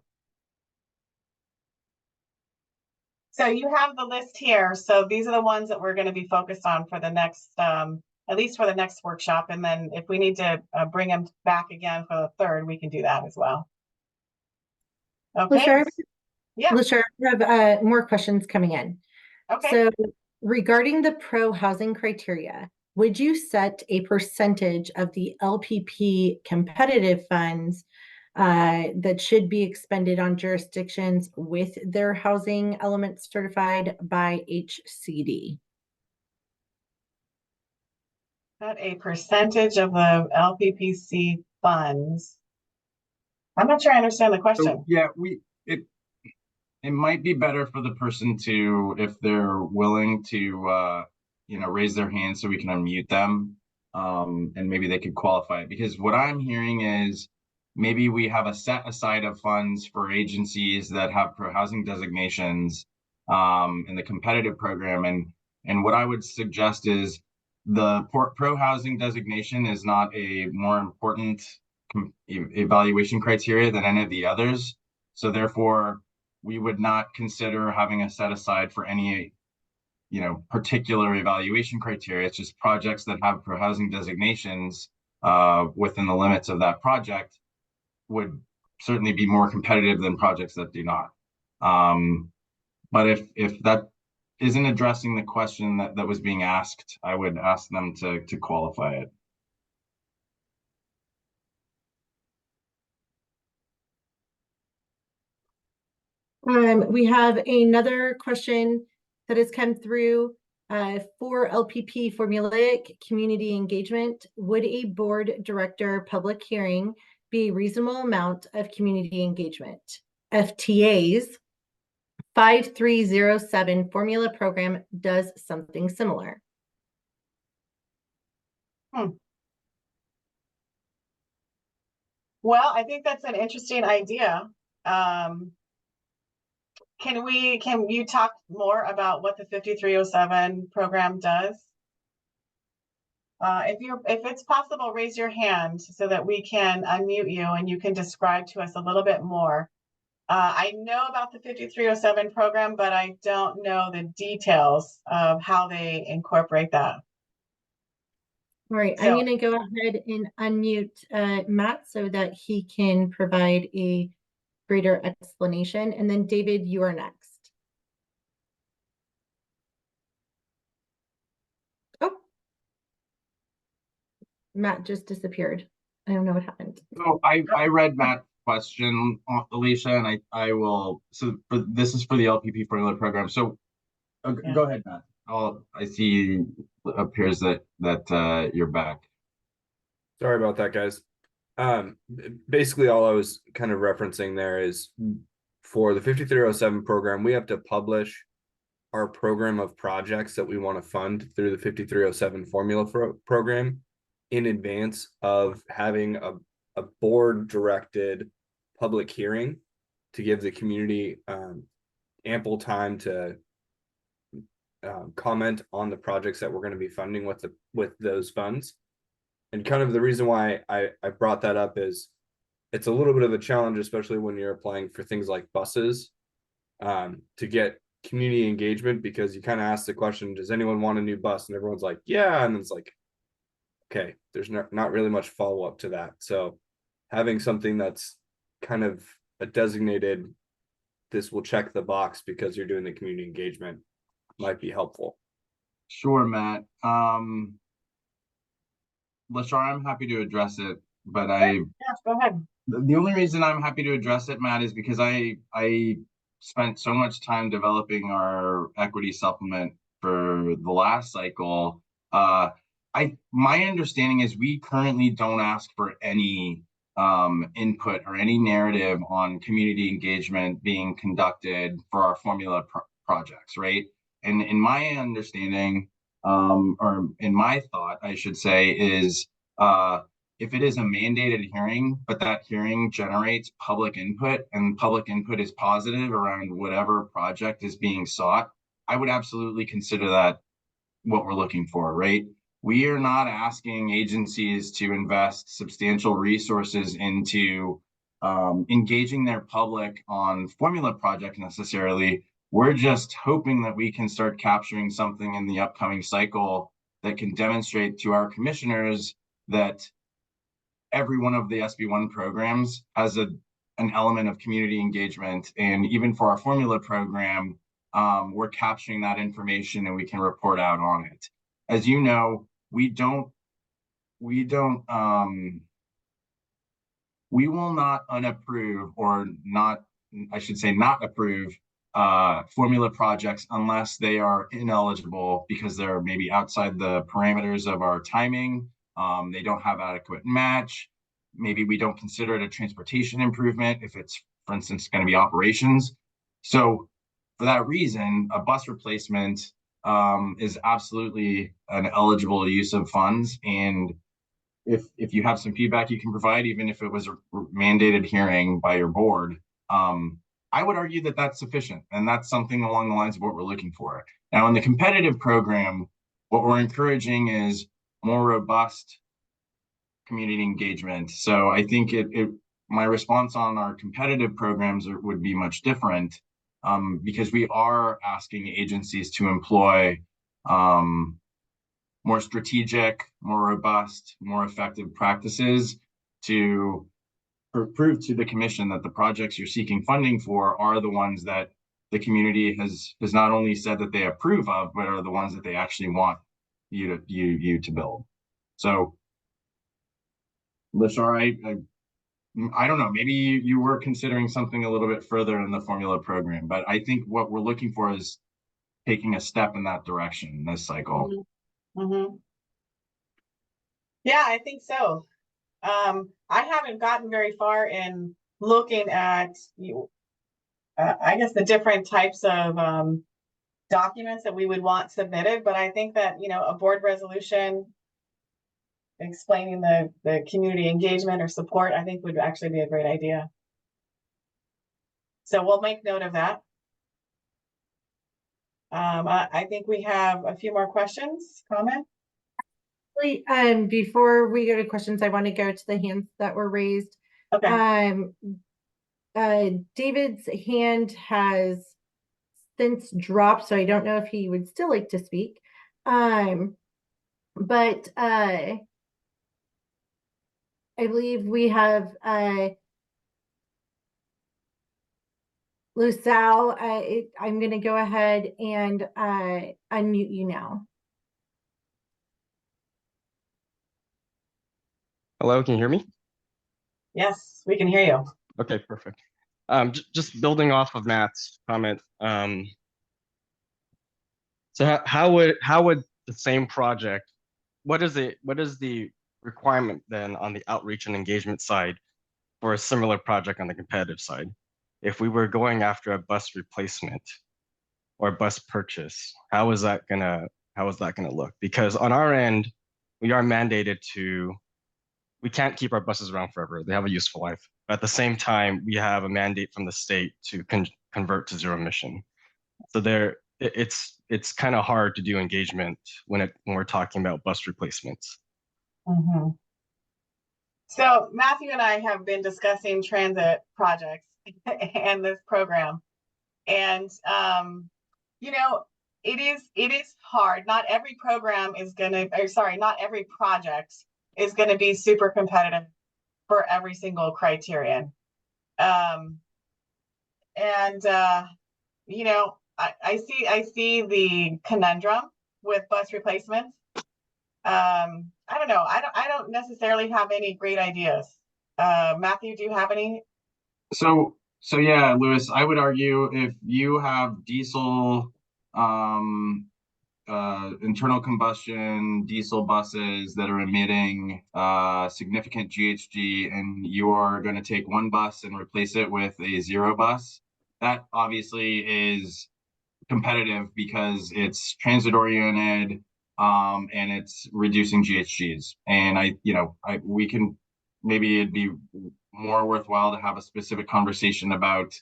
So you have the list here. So these are the ones that we're going to be focused on for the next, at least for the next workshop. And then if we need to bring them back again for the third, we can do that as well. Okay. Yeah. Lashara, we have more questions coming in. Okay. So regarding the pro housing criteria, would you set a percentage of the LPP competitive funds that should be expended on jurisdictions with their housing elements certified by HCD? Set a percentage of the LPPC funds. I'm not sure I understand the question. So, yeah, it might be better for the person to, if they're willing to, raise their hand so we can unmute them, and maybe they could qualify it. Because what I'm hearing is maybe we have a set aside of funds for agencies that have pro housing designations in the competitive program. And what I would suggest is the pro housing designation is not a more important evaluation criteria than any of the others. So therefore, we would not consider having a set aside for any particular evaluation criteria. It's just projects that have pro housing designations within the limits of that project would certainly be more competitive than projects that do not. But if that isn't addressing the question that was being asked, I would ask them to qualify it. We have another question that has come through for LPP formulaic community engagement. Would a board director public hearing be a reasonable amount of community engagement? FTA's 5307 formula program does something similar. Well, I think that's an interesting idea. Can you talk more about what the 5307 program does? If it's possible, raise your hand so that we can unmute you and you can describe to us a little bit more. I know about the 5307 program, but I don't know the details of how they incorporate that. All right, I'm going to go ahead and unmute Matt so that he can provide a greater explanation. And then David, you are next. Oh, Matt just disappeared. I don't know what happened. So I read Matt's question, Alicia, and I will. So this is for the LPP formula program. So go ahead, Matt. I see appears that you're back. Sorry about that, guys. Basically all I was kind of referencing there is for the 5307 program, we have to publish our program of projects that we want to fund through the 5307 formula program in advance of having a board directed public hearing to give the community ample time to comment on the projects that we're going to be funding with those funds. And kind of the reason why I brought that up is it's a little bit of a challenge, especially when you're applying for things like buses, to get community engagement, because you kind of ask the question, does anyone want a new bus? And everyone's like, yeah. And it's like, okay, there's not really much follow-up to that. So having something that's kind of a designated, this will check the box because you're doing the community engagement, might be helpful. Sure, Matt. LaShar, I'm happy to address it, but Yes, go ahead. the only reason I'm happy to address it, Matt, is because I spent so much time developing our equity supplement for the last cycle. My understanding is we currently don't ask for any input or any narrative on community engagement being conducted for our formula projects, right? And in my understanding, or in my thought, I should say, is if it is a mandated hearing, but that hearing generates public input and public input is positive around whatever project is being sought, I would absolutely consider that what we're looking for, right? We are not asking agencies to invest substantial resources into engaging their public on formula projects necessarily. We're just hoping that we can start capturing something in the upcoming cycle that can demonstrate to our commissioners that every one of the SB1 programs has an element of community engagement. And even for our formula program, we're capturing that information and we can report out on it. As you know, we will not unapprove or not, I should say not approve formula projects unless they are ineligible because they're maybe outside the parameters of our timing. They don't have adequate match. Maybe we don't consider it a transportation improvement if it's, for instance, going to be operations. So for that reason, a bus replacement is absolutely an eligible use of funds. And if you have some feedback you can provide, even if it was a mandated hearing by your board, I would argue that that's sufficient. And that's something along the lines of what we're looking for. Now, in the competitive program, what we're encouraging is more robust community engagement. So I think my response on our competitive programs would be much different because we are asking agencies to employ more strategic, more robust, more effective practices to prove to the commission that the projects you're seeking funding for are the ones that the community has not only said that they approve of, but are the ones that they actually want you to build. So, LaShar, I don't know, maybe you were considering something a little bit further in the formula program, but I think what we're looking for is taking a step in that direction this cycle. Mm-hmm. Yeah, I think so. I haven't gotten very far in looking at I guess the different types of documents that we would want submitted, but I think that, a board resolution explaining the community engagement or support, I think would actually be a great idea. So we'll make note of that. I think we have a few more questions, comments. Before we go to questions, I want to go to the hands that were raised. Okay. David's hand has since dropped, so I don't know if he would still like to speak. But I believe we have Lusal. I'm going to go ahead and unmute you now. Hello, can you hear me? Yes, we can hear you. Okay, perfect. Just building off of Matt's comment. So how would the same project, what is the requirement then on the outreach and engagement side for a similar project on the competitive side? If we were going after a bus replacement or bus purchase, how is that gonna look? Because on our end, we are mandated we can't keep our buses around forever. They have a useful life. But at the same time, we have a mandate from the state to convert to zero emission. So it's kind of hard to do engagement when we're talking about bus replacements. Mm-hmm. So Matthew and I have been discussing transit projects and this program, and it is hard. Not every program is not every project is going to be super competitive for every single criterion. I see the conundrum with bus replacements. I don't know. I don't necessarily have any great ideas. Matthew, do you have any? So yeah, Lewis, I would argue if you have diesel, internal combustion diesel buses that are emitting significant GHG, and you are going to take one bus and replace it with a zero bus, that obviously is competitive because it's transit oriented, and it's reducing GHGs. And we can, maybe it'd be more worthwhile to have a specific conversation about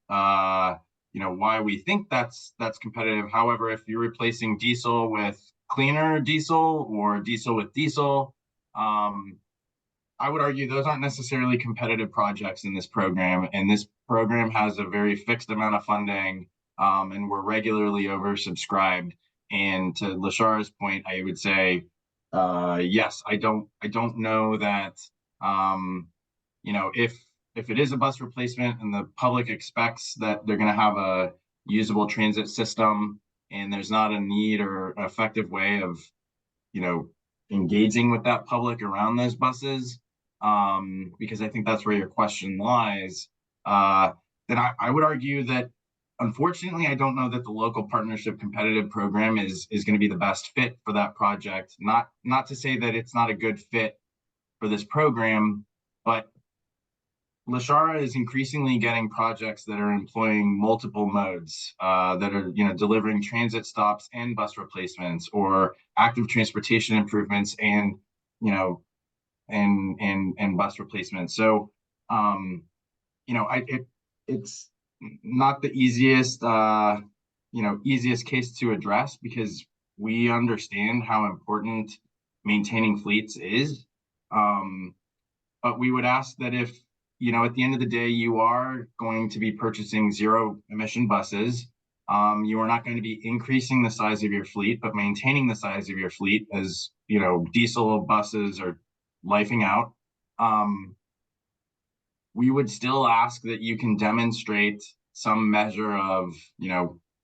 why we think that's competitive. However, if you're replacing diesel with cleaner diesel or diesel with diesel, I would argue those aren't necessarily competitive projects in this program. And this program has a very fixed amount of funding, and we're regularly oversubscribed. And to Lashara's point, I would say, yes, I don't know that, if it is a bus replacement and the public expects that they're going to have a usable transit system, and there's not a need or effective way of, engaging with that public around those buses, because I think that's where your question lies, then I would argue that, unfortunately, I don't know that the local partnership competitive program is going to be the best fit for that project. Not to say that it's not a good fit for this program, but Lashara is increasingly getting projects that are employing multiple modes, that are, delivering transit stops and bus replacements, or active transportation improvements and, and bus replacements. So, it's not the easiest, easiest case to address, because we understand how important maintaining fleets is. But we would ask that if, at the end of the day, you are going to be purchasing zero emission buses, you are not going to be increasing the size of your fleet, but maintaining the size of your fleet as, diesel buses are lifing out. We would still ask that you can demonstrate some measure of,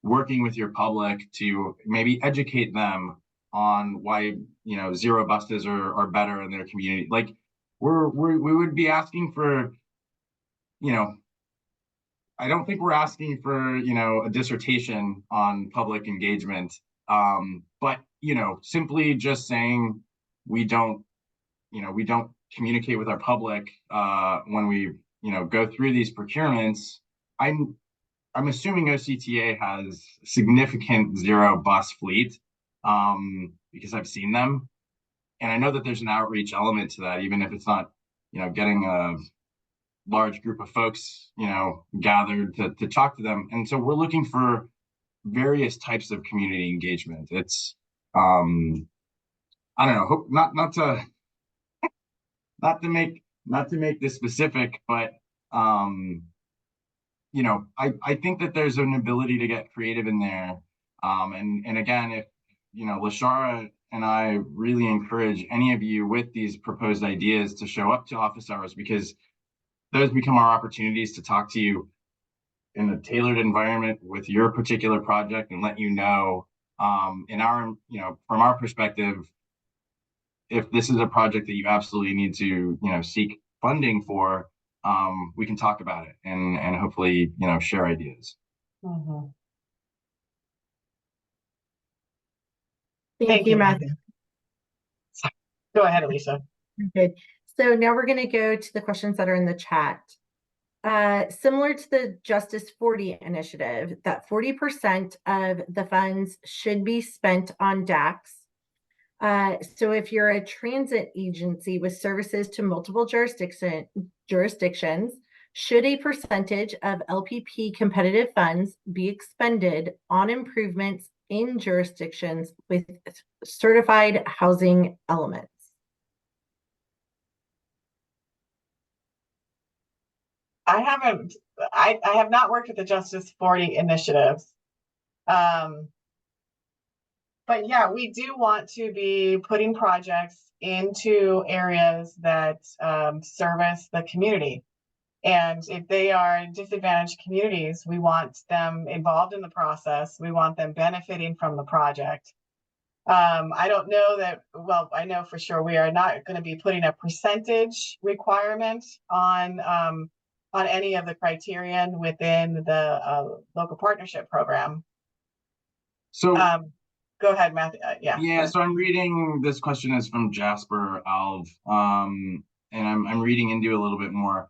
working with your public to maybe educate them on why, zero buses are better in their community. Like, we would be asking for, I don't think we're asking for, a dissertation on public engagement. But, simply just saying we don't communicate with our public when we, go through these procurements. I'm assuming OCTA has significant zero bus fleet, because I've seen them. And I know that there's an outreach element to that, even if it's not, getting a large group of folks, gathered to talk to them. And so we're looking for various types of community engagement. It's, I don't know, not to make this specific, but, I think that there's an ability to get creative in there. And again, if, Lashara and I really encourage any of you with these proposed ideas to show up to office hours, because those become our opportunities to talk to you in a tailored environment with your particular project and let you know, in our, from our perspective, if this is a project that you absolutely need to, seek funding for, we can talk about it and hopefully, share ideas. Mhm. Thank you, Matthew. Go ahead, Alicia. Good. So now we're going to go to the questions that are in the chat. Similar to the Justice 40 initiative, that 40% of the funds should be spent on DACs. So if you're a transit agency with services to multiple jurisdictions, should a percentage of LPP competitive funds be expended on improvements in jurisdictions with certified housing elements? I have not worked with the Justice 40 initiatives. But yeah, we do want to be putting projects into areas that service the community. And if they are disadvantaged communities, we want them involved in the process. We want them benefiting from the project. I don't know that, well, I know for sure we are not going to be putting a percentage requirement on any of the criterion within the local partnership program. So Go ahead, Matthew. yeah, so I'm reading, this question is from Jasper Alv, and I'm reading into it a little bit more.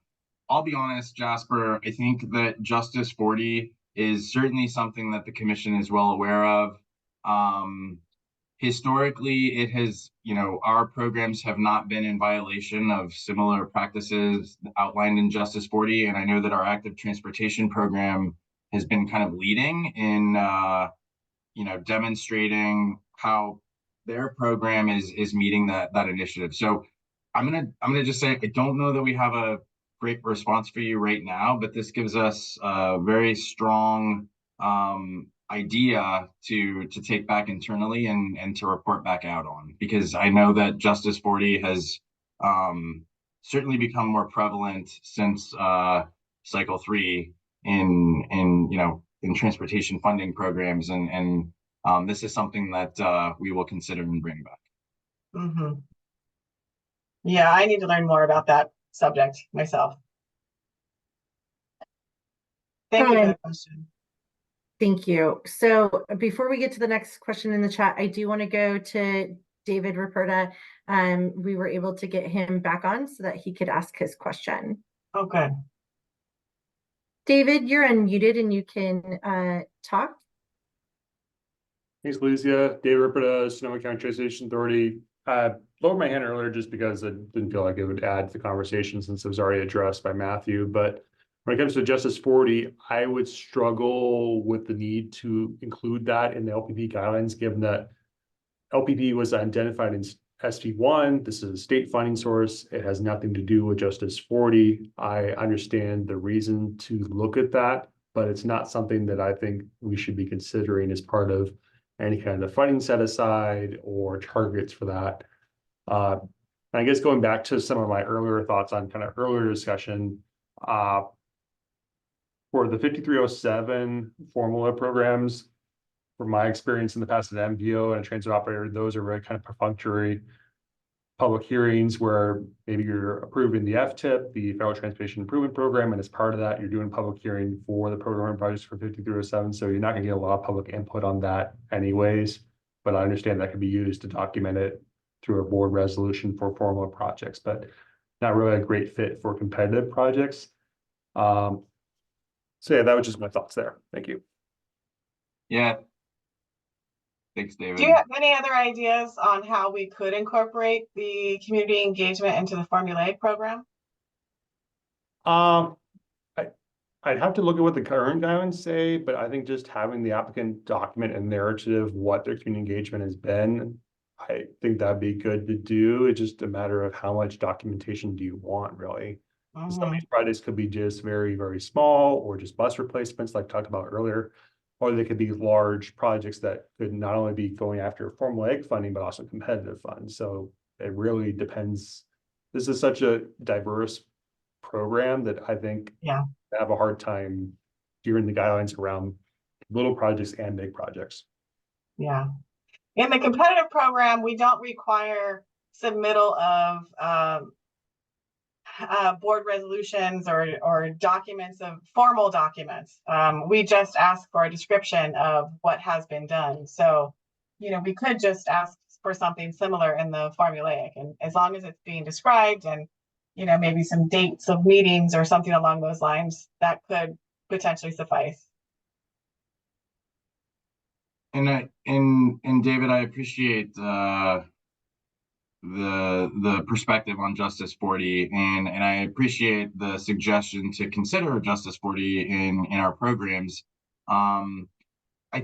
I'll be honest, Jasper, I think that Justice 40 is certainly something that the commission is well aware of. Historically, it has, our programs have not been in violation of similar practices outlined in Justice 40. And I know that our active transportation program has been kind of leading in, demonstrating how their program is meeting that initiative. So I'm gonna just say, I don't know that we have a great response for you right now, but this gives us a very strong idea to take back internally and to report back out on, because I know that Justice 40 has certainly become more prevalent since cycle 3 in transportation funding programs, and this is something that we will consider and bring back. Mm-hmm. Yeah, I need to learn more about that subject myself. Thank you for the question. Thank you. So before we get to the next question in the chat, I do want to go to David Ruperta. We were able to get him back on so that he could ask his question. Oh, good. David, you're unmuted and you can talk. Thanks, Alicia. David Ruperta, Sonoma County Transportation Authority. Lowered my hand earlier just because I didn't feel like it would add to the conversation since it was already addressed by Matthew. But when it comes to Justice 40, I would struggle with the need to include that in the LPP guidelines, given that LPP was identified in ST1. This is a state funding source. It has nothing to do with Justice 40. I understand the reason to look at that, but it's not something that I think we should be considering as part of any kind of funding set aside or targets for that. I guess going back to some of my earlier thoughts on kind of earlier discussion, for the 5307 formula programs, from my experience in the past at MVO and a transit operator, those are very kind of perfunctory public hearings where maybe you're approving the FTIP, the Federal Transportation Improvement Program, and as part of that, you're doing public hearing for the program and projects for 5307. So you're not going to get a lot of public input on that anyways, but I understand that could be used to document it through a board resolution for formula projects, but not really a great fit for competitive projects. So yeah, that was just my thoughts there. Thank you. Yeah. Thanks, David. Do you have any other ideas on how we could incorporate the community engagement into the formulaic program? I'd have to look at what the current guidelines say, but I think just having the applicant document a narrative what their community engagement has been, I think that'd be good to do. It's just a matter of how much documentation do you want, really. Some of these projects could be just very, very small, or just bus replacements like talked about earlier, or they could be large projects that could not only be going after formulaic funding, but also competitive funds. So it really depends. This is such a diverse program that I think I have a hard time hearing the guidelines around little projects and big projects. Yeah. In the competitive program, we don't require submittal of board resolutions or documents of formal documents. We just ask for a description of what has been done. So, we could just ask for something similar in the formulaic, and as long as it's being described and, maybe some dates of meetings or something along those lines, that could potentially suffice. And David, I appreciate the perspective on Justice 40, and I appreciate the suggestion to consider Justice 40 in our programs. I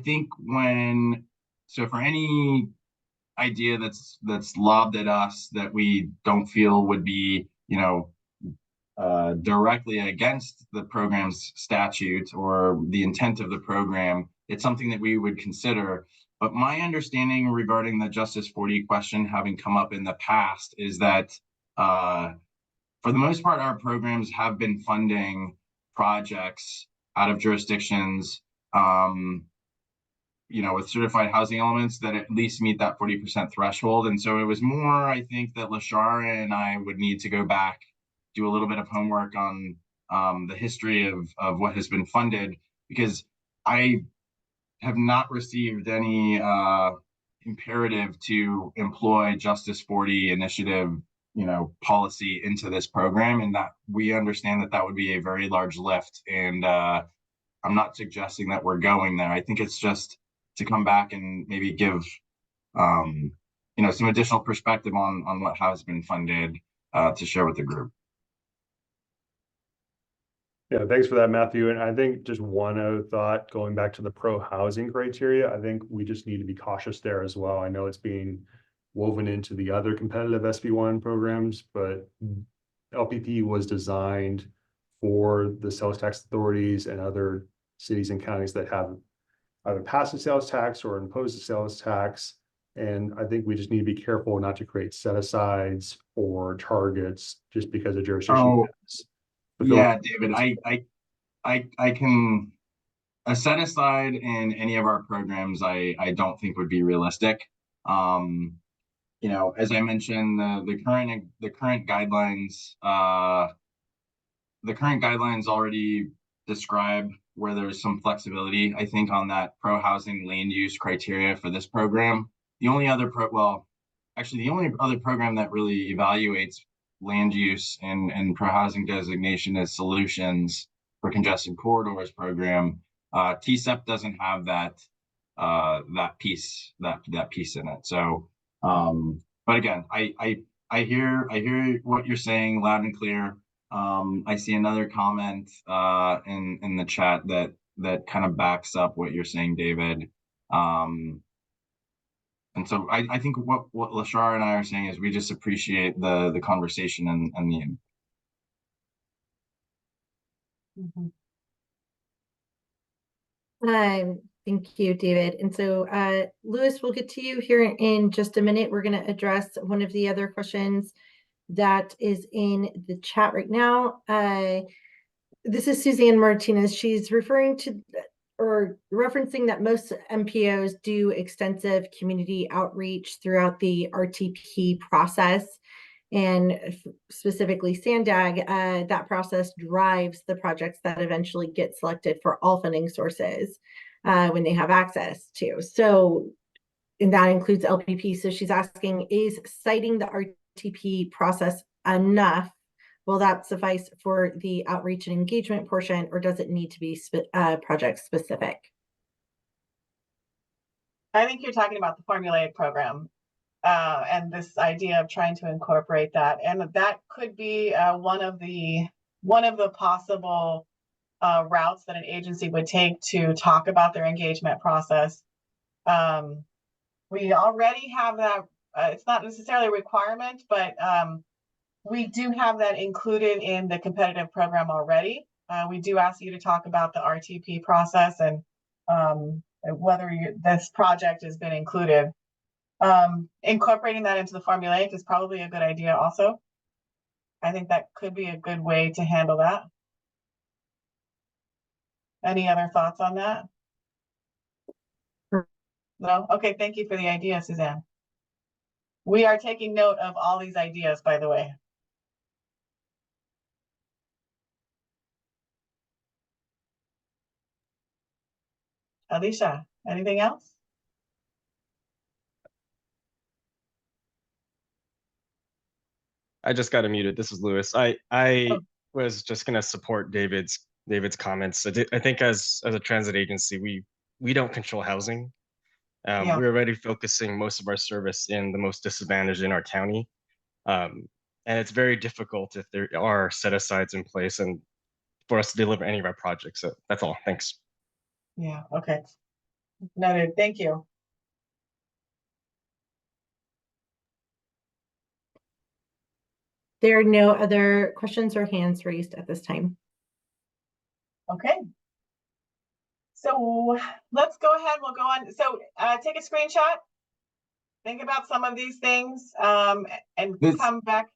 think for any idea that's lobbed at us that we don't feel would be directly against the program's statute or the intent of the program, it's something that we would consider. But my understanding regarding the Justice 40 question having come up in the past is that for the most part, our programs have been funding projects out of jurisdictions, with certified housing elements that at least meet that 40% threshold. And so it was more, I think, that Lashara and I would need to go back, do a little bit of homework on the history of what has been funded, because I have not received any imperative to employ Justice 40 initiative, policy into this program, and that we understand that that would be a very large lift. And I'm not suggesting that we're going there. I think it's just to come back and maybe give, some additional perspective on what has been funded to share with the group. Yeah, thanks for that, Matthew. And I think just one other thought, going back to the pro housing criteria, I think we just need to be cautious there as well. I know it's being woven into the other competitive SB1 programs, but LPP was designed for the sales tax authorities and other cities and counties that have either passed a sales tax or imposed a sales tax. And I think we just need to be careful not to create set-asides or targets just because a jurisdiction is. Yeah, David, I can, a set aside in any of our programs, I don't think would be realistic. As I mentioned, the current guidelines, already describe where there's some flexibility, I think, on that pro housing land use criteria for this program. The only other the only other program that really evaluates land use and pro housing designation is Solutions for Congested Corridors program. TCEP doesn't have that piece in it. So, but again, I hear what you're saying loud and clear. I see another comment in the chat that kind of backs up what you're saying, David. And so I think what Lashara and I are saying is we just appreciate the conversation and the. Thank you, David. And so, Louis, we'll get to you here in just a minute. We're going to address one of the other questions that is in the chat right now. This is Suzanne Martinez. She's referring to or referencing that most MPOs do extensive community outreach throughout the RTP process. And specifically SANDAG, that process drives the projects that eventually get selected for all funding sources when they have access to. So, and that includes LPP. So she's asking, is citing the RTP process enough? Will that suffice for the outreach and engagement portion, or does it need to be project specific? I think you're talking about the formulaic program and this idea of trying to incorporate that, and that could be one of the possible routes that an agency would take to talk about their engagement process. We already have that. It's not necessarily a requirement, but we do have that included in the competitive program already. We do ask you to talk about the RTP process and whether this project has been included. Incorporating that into the formulaic is probably a good idea also. I think that could be a good way to handle that. Any other thoughts on that? No? Okay, thank you for the idea, Suzanne. We are taking note of all these ideas, by the way. Alicia, anything else? I just got muted. This is Louis. I was just going to support David's comments. I think as a transit agency, we don't control housing. We're already focusing most of our service in the most disadvantaged in our county. And it's very difficult if there are set-asides in place and for us to deliver any of our projects. So that's all. Thanks. Yeah, okay. Noted. Thank you. There are no other questions or hands raised at this time. Okay. So let's go ahead. We'll go on. So take a screenshot. Think about some of these things and come back.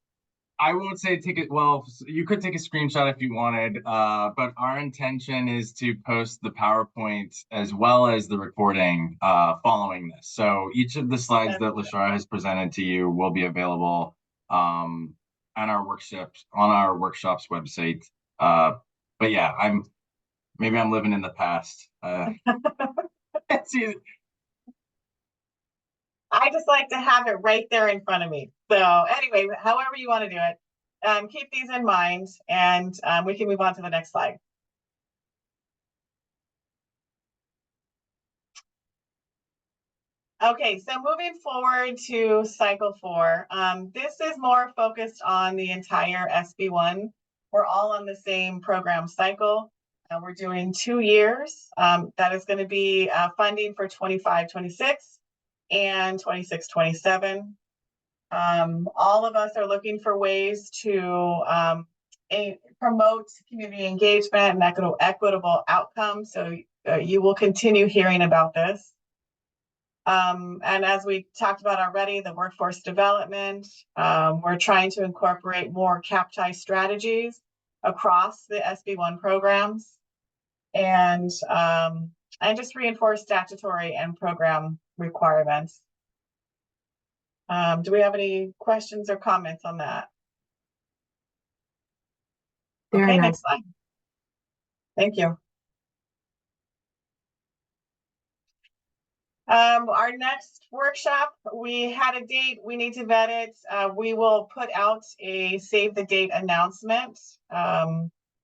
I won't say take it. Well, you could take a screenshot if you wanted, but our intention is to post the PowerPoint as well as the recording following this. So each of the slides that Lashara has presented to you will be available on our workshops website. But yeah, maybe I'm living in the past. I just like to have it right there in front of me. So anyway, however you want to do it, keep these in mind, and we can move on to the next slide. Okay, so moving forward to cycle 4, this is more focused on the entire SB1. We're all on the same program cycle. We're doing 2 years. That is going to be funding for 25-26 and 26-27. All of us are looking for ways to promote community engagement and equitable outcomes. So you will continue hearing about this. And as we talked about already, the workforce development, we're trying to incorporate more CAPTI strategies across the SB1 programs, and just reinforce statutory and program requirements. Do we have any questions or comments on that? Okay, next slide. Thank you. Our next workshop, we had a date, we need to vet it. We will put out a save the date announcement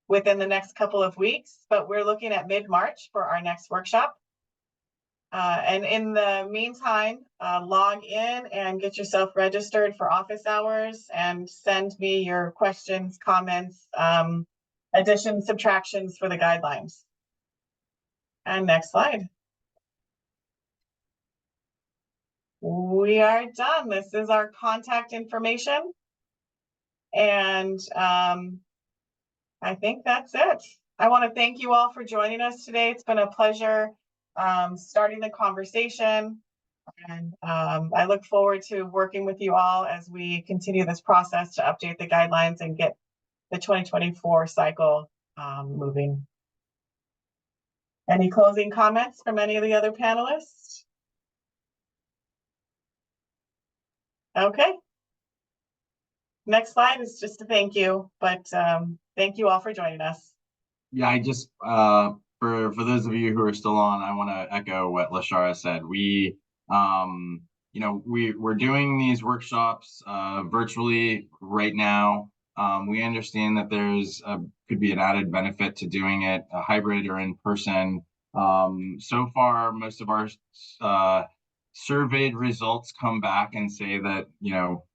within the next couple of weeks, but we're looking at mid-March for our next workshop. And in the meantime, log in and get yourself registered for office hours and send me your questions, comments, additions, subtractions for the guidelines. And next slide. We are done. This is our contact information. And I think that's it. I want to thank you all for joining us today. It's been a pleasure starting the conversation. And I look forward to working with you all as we continue this process to update the guidelines and get the 2024 cycle moving. Any closing comments from any of the other panelists? Okay. Next slide is just a thank you, but thank you all for joining us. Yeah, I just for those of you who are still on, I want to echo what Lashara said. We we're doing these workshops virtually right now. We understand that there's could be an added benefit to doing it hybrid or in person. So far, most of our surveyed results come back and say that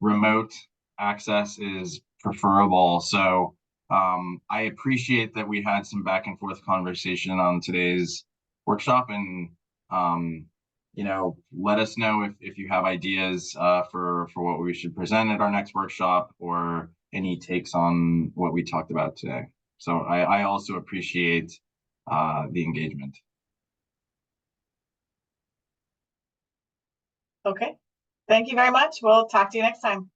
remote access is preferable. So I appreciate that we had some back and forth conversation on today's workshop, and let us know if you have ideas for what we should present at our next workshop, or any takes on what we talked about today. So I also appreciate the engagement. Okay, thank you very much. We'll talk to you next time.